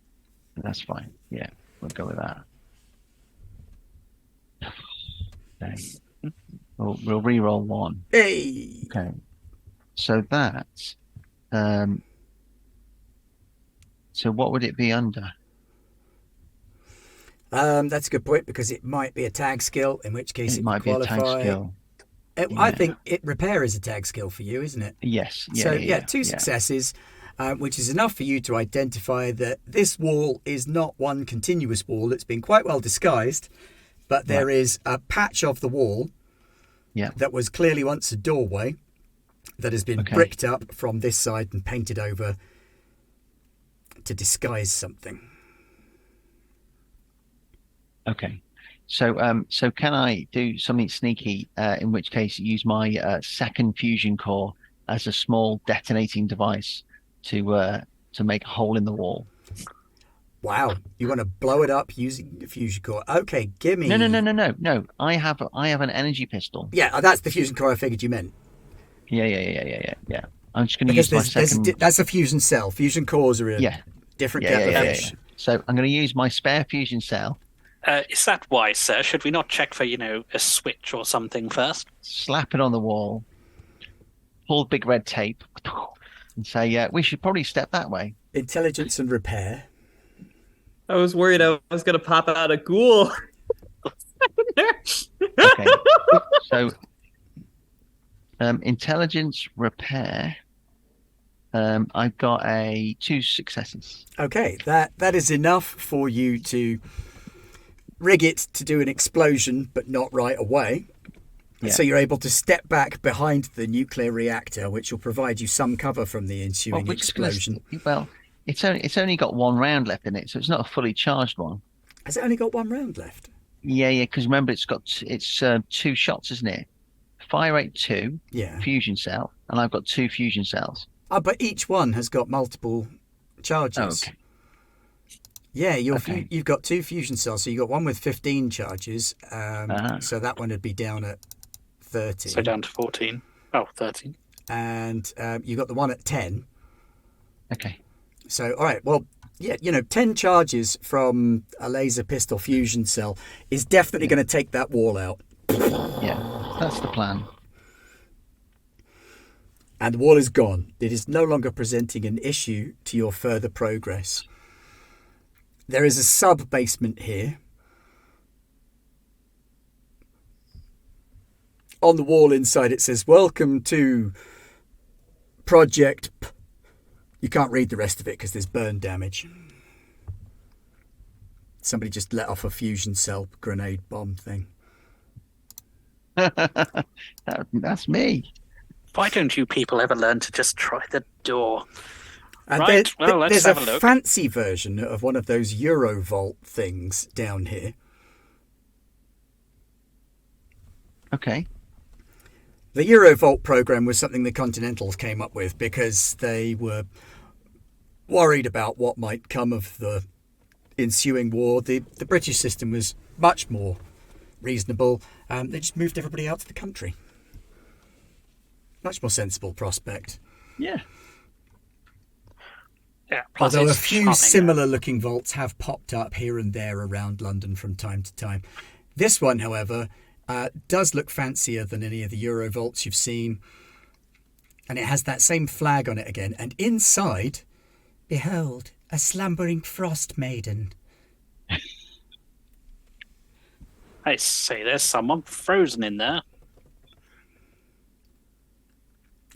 That's fine. Yeah, we'll go with that. Okay. We'll re-roll 1. Hey! Okay. So that... so what would it be under? That's a good point, because it might be a tag skill, in which case it might would be a qualify. tag skill. I think repair is a tag skill for you, isn't it? Yes. So 2 successes, which is enough for you to identify that this wall is not one continuous wall. It's been quite well disguised, but there is a patch of the wall that was clearly once a doorway that has been bricked up from this side and painted over to disguise something. Okay. So can I do something sneaky, in which case use my second fusion core as a small detonating device to make a hole in the wall? Wow. You want to blow it up using a fusion core. Okay, give me... No. I have an energy pistol. Yeah, that's the fusion core I figured you meant. Yeah. I'm just going to use my second... That's a fusion cell. Fusion cores are a different kettle of fish. So I'm going to use my spare fusion cell. Is that wise, sir? Should we not check for, a switch or something first? Slap it on the wall. Pull the big red tape. And say, we should probably step that way. Intelligence and repair. I was worried I was going to pop out a ghoul. Okay. So, intelligence repair. I've got 2 successes. Okay, that is enough for you to rig it to do an explosion, but not right away. Yeah. So you're able to step back behind the nuclear reactor, which will provide you some cover from the ensuing explosion. It's only got 1 round left in it, so it's not a fully charged one. Has it only got 1 round left? Yeah, because remember it's 2 shots, isn't it? Fire rate 2, fusion cell, and I've got 2 fusion cells. Oh, but each one has got multiple charges. Oh, okay. Yeah, you've got 2 fusion cells, so you've got one with 15 charges, so that one would be down at 13. So down to 14. Oh, 13. And you've got the one at 10. Okay. So, all right, well, 10 charges from a laser pistol fusion cell is definitely going to take that wall out. Yeah, that's the plan. And the wall is gone. It is no longer presenting an issue to your further progress. There is a sub-basement here. On the wall inside it says, "Welcome to Project P." You can't read the rest of it because there's burn damage. Somebody just let off a fusion cell grenade bomb thing. That's me. Why don't you people ever learn to just try the door? And Right, well, let's there's have a a look. fancy version of one of those Eurovault things down here. Okay. The Eurovault program was something the Continentals came up with because they were worried about what might come of the ensuing war. The British system was much more reasonable. They just moved everybody out to the country. Much more sensible prospect. Yeah. Yeah, plus Although a it's few charming. similar-looking vaults have popped up here and there around London from time to time. This one, however, does look fancier than any of the Euro vaults you've seen. And it has that same flag on it again. And inside, behold, a slumbering frost maiden. I say, there's someone frozen in there.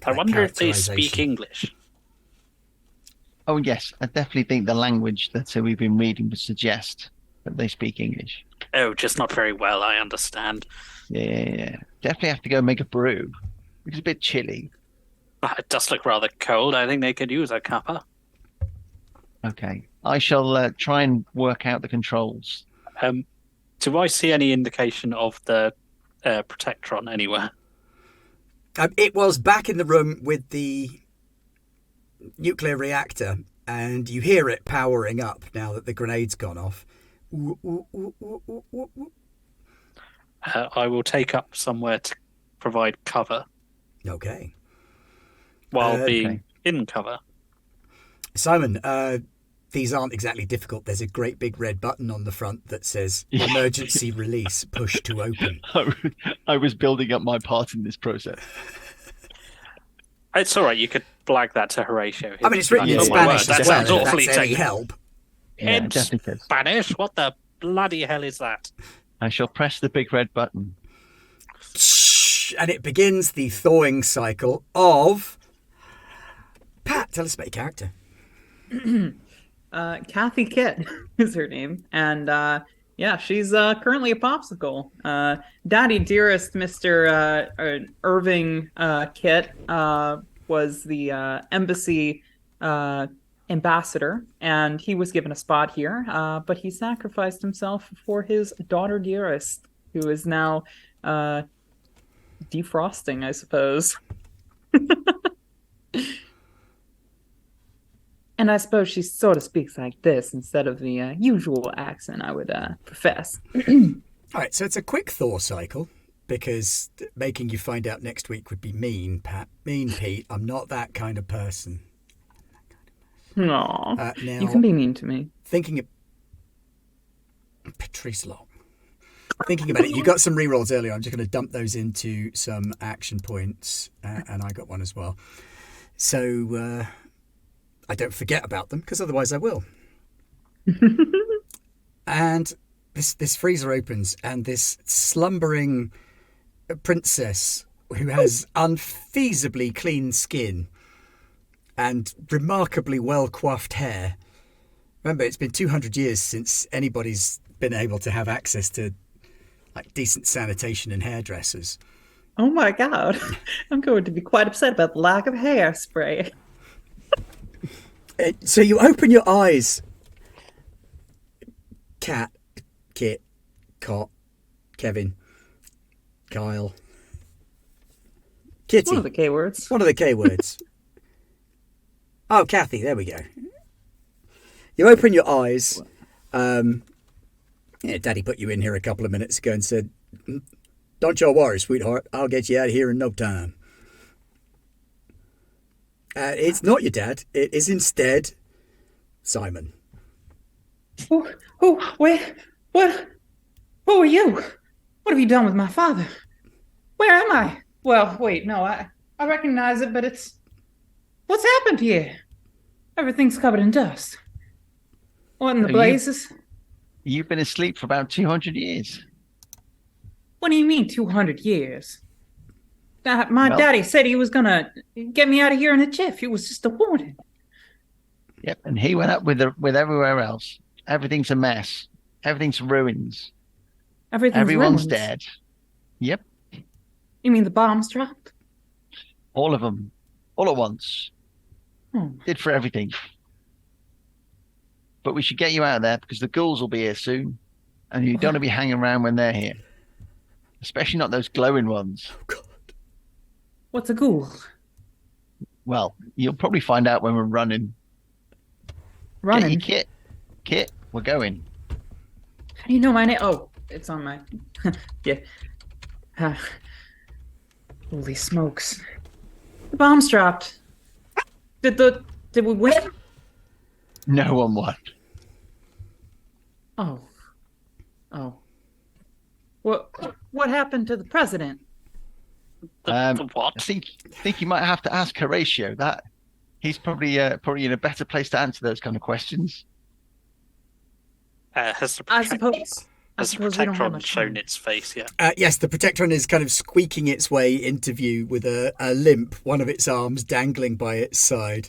I That wonder if they speak characterisation. English. Oh, yes. I definitely think the language that we've been reading would suggest that they speak English. Oh, just not very well, I understand. Yeah. Definitely have to go make a brew. It's a bit chilly. It does look rather cold. I think they could use a cuppa. Okay. I shall try and work out the controls. Do I see any indication of the protectron anywhere? It was back in the room with the nuclear reactor, and you hear it powering up now that the grenade's gone off. Ooh, ooh, ooh, ooh, ooh, ooh, ooh. I will take up somewhere to provide cover Okay. while being Okay. in cover. Simon, these aren't exactly difficult. There's a great big red button on the front that says emergency release, push to open. I was building up my part in this process. It's all right. You could flag that to Horatio. I mean, it's written in Oh my word, Spanish that as well, sounds if awfully that's any technical. help. Yeah, In definitely. Spanish? What the bloody hell is that? I shall press the big red button. And it begins the thawing cycle of... Pat, tell us about your character. Kathy Kitt is her name, and yeah, she's currently a popsicle. Daddy dearest Mr. Irving Kitt was the embassy ambassador, and he was given a spot here, but he sacrificed himself for his daughter dearest, who is now defrosting, I suppose. And I suppose she sort of speaks like this instead of the usual accent I would profess. All right, so it's a quick thaw cycle because making you find out next week would be mean, Pat. Mean, Pete. I'm not that kind of person. Aw, Now, you can be mean to me. thinking of Patrice Long. Thinking about it, you got some rerolls earlier. I'm just going to dump those into some action points, and I got one as well. So I don't forget about them because otherwise I will. And this freezer opens, and this slumbering princess who has unfeasibly clean skin and remarkably well coiffed hair. Remember, it's been 200 years since anybody's been able to have access to like decent sanitation and hairdressers. Oh my god, I'm going to be quite upset about the lack of hairspray. So you open your eyes. Cat, Kit, Cot, Kevin, Kyle, Kitty. One of the K words. One of the K words. Oh, Kathy, there we go. You open your eyes. Yeah, Daddy put you in here a couple of minutes ago and said, "Don't you worry, sweetheart. I'll get you out of here in no time." It's not your dad. It is instead Simon. What are you? What have you done with my father? Where am I? Well, wait, no, I recognize it, but what's happened here? Everything's covered in dust. What in the blazes? You've been asleep for about 200 years. What do you mean 200 years? My daddy said he was gonna get me out of here in a jiff. It was just a warning. Yep, and he went up with everywhere else. Everything's a mess. Everything's ruins. Everyone's ruined. dead. Yep. You mean the bombs dropped? All of them, all at once. Did for everything. But we should get you out of there because the ghouls will be here soon, and you don't want to be hanging around when they're here, especially not those glowing ones. Oh, God. What's a ghoul? Well, you'll probably find out when we're running. Running? Get your kit, we're going. How do you know my name? Oh, it's on my... yeah. Holy smokes. The bombs dropped. Did we win? No one won. Oh. What happened to the president? The what? I think you might have to ask Horatio that. He's probably in a better place to answer those kind of questions. Has the I suppose we don't have protectron much shown time. its face yet? Yes, the protectron is kind of squeaking its way into view with a limp, one of its arms dangling by its side.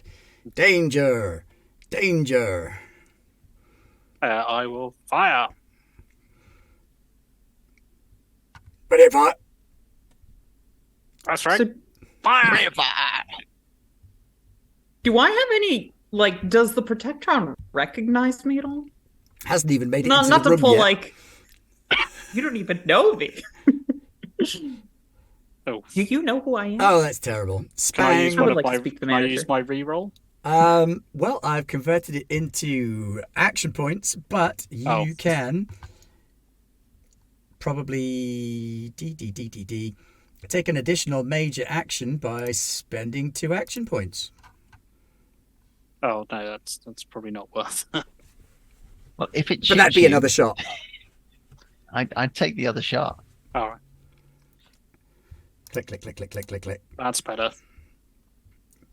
Danger! Danger! I will fire. Ready, fire! That's right. So, Fire! do I have any, like, does the protectron recognize me at all? Hasn't even made it Not into the to room pull, yet. like, you don't even know me. Oh. Do you know who I am? Oh, that's terrible. Can I Spang. use I would one of like to my? speak to the Can I manager. use my reroll? Well, I've converted it into action points, but you can probably take an additional major action by spending 2 action points. Oh no, that's probably not worth. Well, if it But that'd shoots be you, another shot. I'd take the other shot. All right, Click, click, click, click, click, click, click. that's better.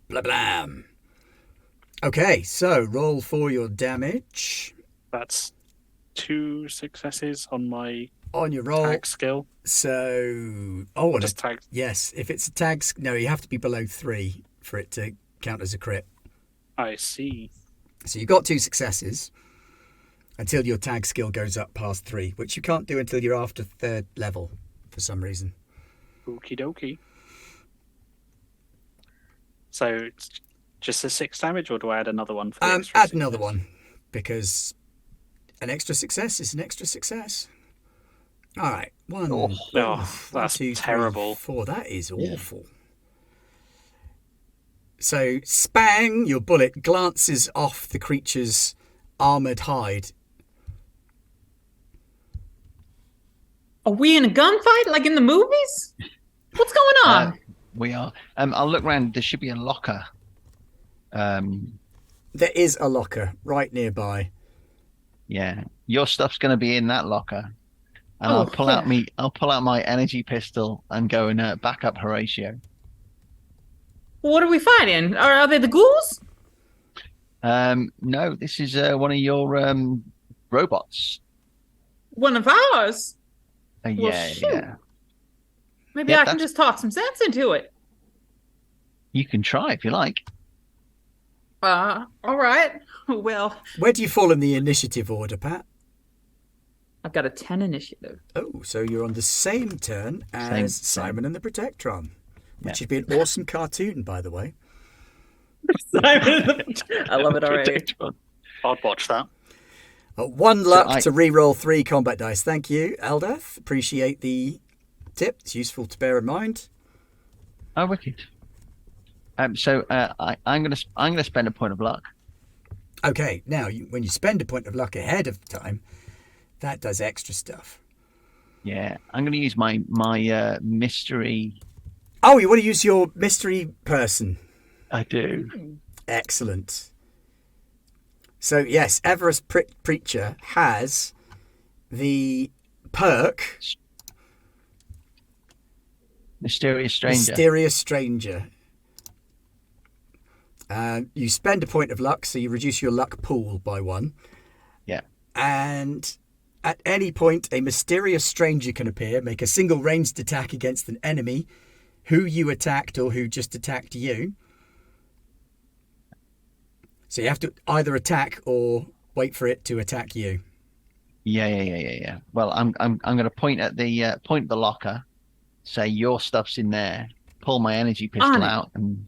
Blah, blam. Okay, so roll for your damage. That's 2 successes on my On your roll. tag skill. So, Just tag. yes, if it's a tag, no, you have to be below 3 for it to count as a crit. I see. So you got 2 successes until your tag skill goes up past 3, which you can't do until you're after 3rd level for some reason. Okie dokie. So it's just a 6 damage, or do I add another one for the extra Add success? another one, because an extra success is an extra success. All right, one, Oh. one, That's 2, 3, terrible. 4. That is awful. So, spang, your bullet glances off the creature's armoured hide. Are we in a gunfight like in the movies? What's going on? We are. I'll look around. There should be a locker. There is a locker right nearby. Yeah, your stuff's going to be in that locker, and Oh, I'll pull out my energy pistol and go and back up Horatio. What are we fighting? Are they the ghouls? No, this is one of your robots. One of ours? Well, Yeah, shoot. yeah. Maybe Yeah, I can that's- just talk some sense into it. You can try if you like. All right. Well, Where do you fall in the initiative order, Pat? I've got a 10 initiative. Oh, so you're on the same turn as Same. Simon and the Protectron, which Yeah. would be an awesome cartoon, by the way. I love it already. Protectron. I'd watch that. 1 luck I- to re-roll 3 combat dice. Thank you, Eldath. Appreciate the tip. It's useful to bear in mind. Oh, wicked. So I'm gonna spend a point of luck. Okay, now when you spend a point of luck ahead of time, that does extra stuff. Yeah, I'm gonna use my mystery. Oh, you want to use your mystery person? I do. Excellent. So yes, Everest Preacher has the perk Mysterious stranger. Mysterious Stranger. You spend a point of luck, so you reduce your luck pool by 1. Yeah. And at any point, a mysterious stranger can appear, make a single ranged attack against an enemy who you attacked or who just attacked you. So you have to either attack or wait for it to attack you. Yeah. Well, I'm going to point at the locker, say your stuff's in there, pull my energy pistol out, and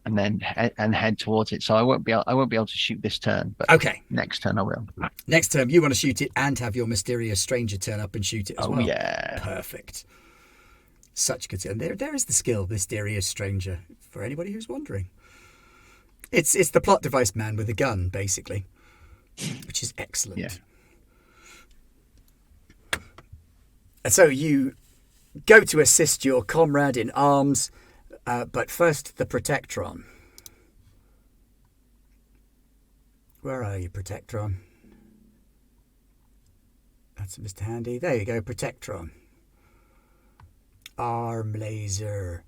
then head towards it. So I won't be able to shoot this turn, but okay, next turn I will. Next turn you want to shoot it and have your mysterious stranger turn up and shoot it as well. Oh yeah, perfect. Such good. And there is the skill, mysterious stranger, for anybody who's wondering. It's the plot device man with a gun, basically, which is excellent. Yeah. So you go to assist your comrade in arms, but first the protectron. Where are you, protectron? That's Mr. Handy. There you go, protectron. Arm laser.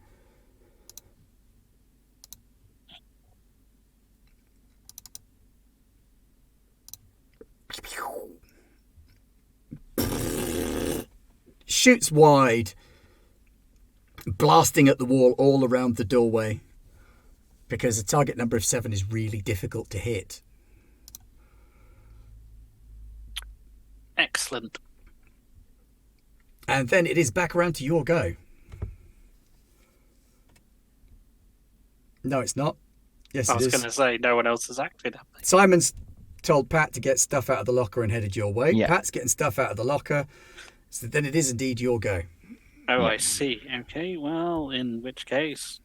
Shoots wide, blasting at the wall all around the doorway, because a target number of 7 is really difficult to hit. Excellent. And then it is back around to your go. No, it's not. Yes, I it was is. going to say, no one else has acted, have they? Simon's told Pat to get stuff out of the locker and headed your way. Yeah. Pat's getting stuff out of the locker. So then it is indeed your go. Oh, Yeah. I see. Okay, well, in which case...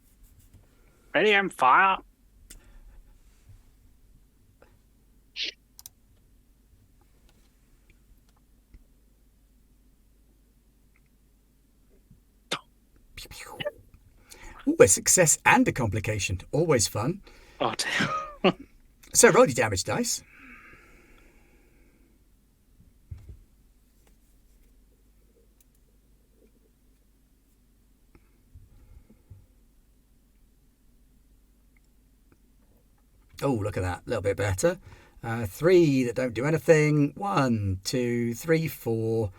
Ready and fire! Ooh, a success and a complication. Always fun. Oh, dear. So roll your damage dice. Oh, look at that. A little bit better. 3 that don't do anything. 1, 2, 3, 4.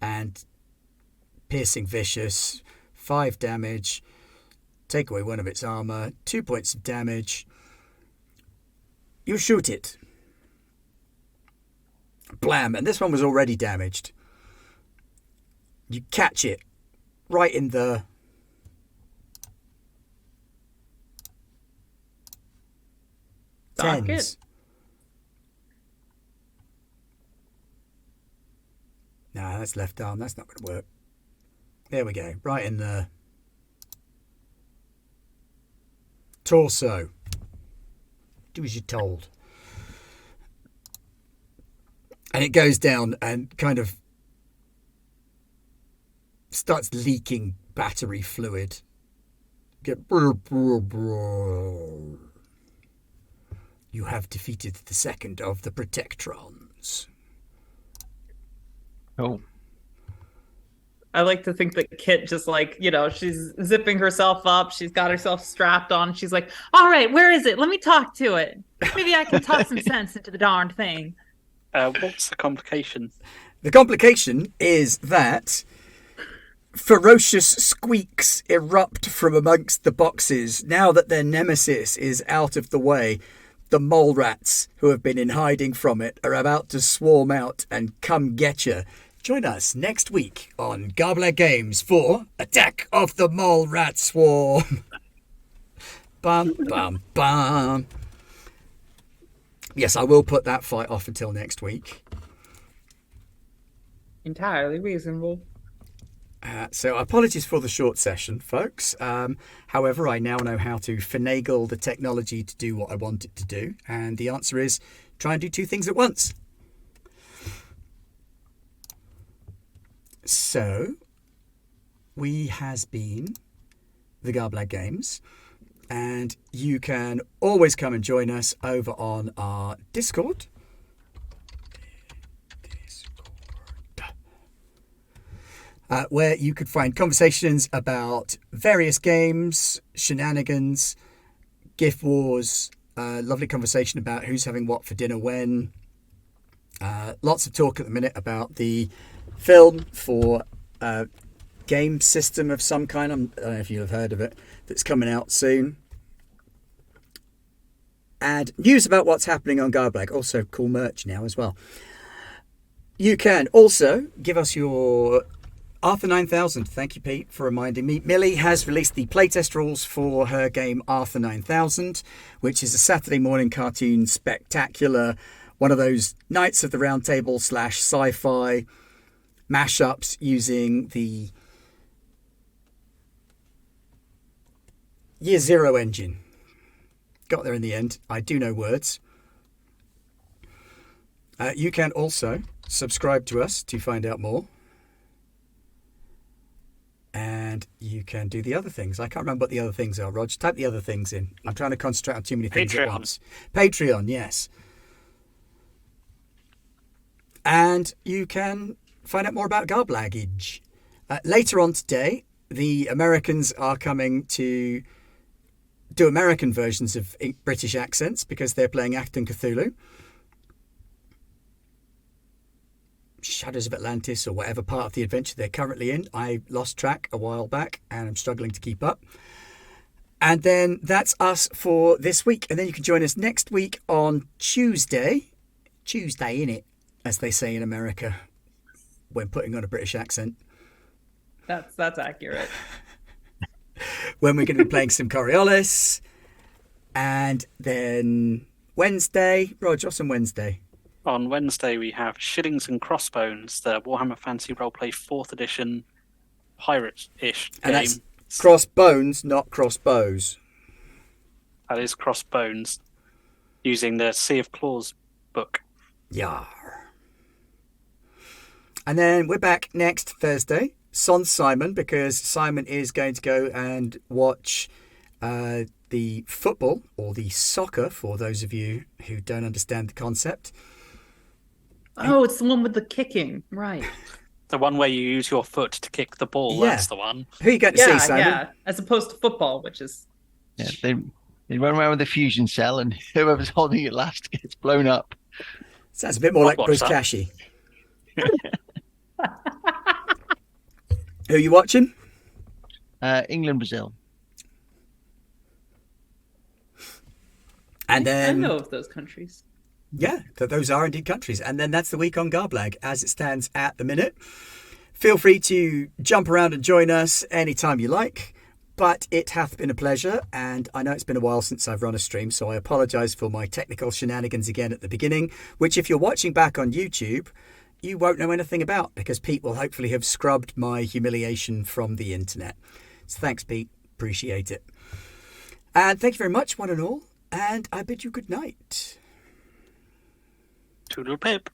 And piercing vicious. 5 damage. Take away 1 of its armor. 2 points of damage. You shoot it. Blam. And this one was already damaged. You catch it right in the... Socket. tens. No, that's left arm. That's not going to work. There we go. Right in the torso. Do as you're told. And it goes down and kind of starts leaking battery fluid. Get... You have defeated the second of the protectrons. Oh, I like to think that Kit just like, she's zipping herself up. She's got herself strapped on. She's like, all right, where is it? Let me talk to it. Maybe I can talk some sense into the darned thing. What's the complication? The complication is that ferocious squeaks erupt from amongst the boxes now that their nemesis is out of the way. The mole rats who have been in hiding from it are about to swarm out and come get you. Join us next week on Garbler Games for Attack of the Mole Rat Swarm. Bum, bum, bum. Yes, I will put that fight off until next week. Entirely reasonable. So apologies for the short session, folks. However, I now know how to finagle the technology to do what I want it to do. And the answer is try and do 2 things at once. So, we has been the Garblag Games. And you can always come and join us over on our Discord. Where you could find conversations about various games, shenanigans, gift wars, lovely conversation about who's having what for dinner when. Lots of talk at the minute about the film for game system of some kind. I don't know if you've heard of it, that's coming out soon. And news about what's happening on Garblag. Also cool merch now as well. You can also give us your Arthur 9000, thank you, Pete, for reminding me. Millie has released the playtest rules for her game Arthur 9000, which is a Saturday morning cartoon spectacular, one of those Knights of the Round Table / sci-fi mashups using the Year Zero engine. Got there in the end. I do know words. You can also subscribe to us to find out more. And you can do the other things. I can't remember what the other things are, Rog. Type the other things in. I'm trying to concentrate on too many things at once. Patreon, yes. And you can find out more about Garblaggage. Later on today, the Americans are coming to do American versions of British accents because they're playing Acton Cthulhu. Shadows of Atlantis or whatever part of the adventure they're currently in. I lost track a while back and I'm struggling to keep up. And then that's us for this week. And then you can join us next week on Tuesday. Tuesday, innit? As they say in America when putting on a British accent. That's accurate. When we're going to be playing some Coriolis. And then Wednesday. Rog, what's on Wednesday? On Wednesday, we have Shillings and Crossbones, the Warhammer Fantasy Roleplay 4th edition pirate-ish game. And that's crossbones, not crossbows. That is Crossbones, using the Sea of Claws book. Yar. And then we're back next Thursday. Sans Simon, because Simon is going to go and watch the football, or the soccer, for those of you who don't understand the concept. Oh, it's the one with the kicking, right? The one where you use your foot to kick the ball, Yeah. that's the one. Who are you going to see, Simon? Yeah, as opposed to football, which is... Yeah, they run around with a fusion cell, and whoever's holding it last gets blown up. Sounds a bit more like watch Bruce that. Cashy. Who are you watching? England, Brazil. And I then, know of those countries. yeah, those are indeed countries. And then that's the week on Garblag as it stands at the minute. Feel free to jump around and join us anytime you like. But it hath been a pleasure, and I know it's been a while since I've run a stream, so I apologise for my technical shenanigans again at the beginning, which if you're watching back on YouTube, you won't know anything about, because Pete will hopefully have scrubbed my humiliation from the internet. So thanks, Pete. Appreciate it. And thank you very much, one and all, and I bid you good night. Toodle pip.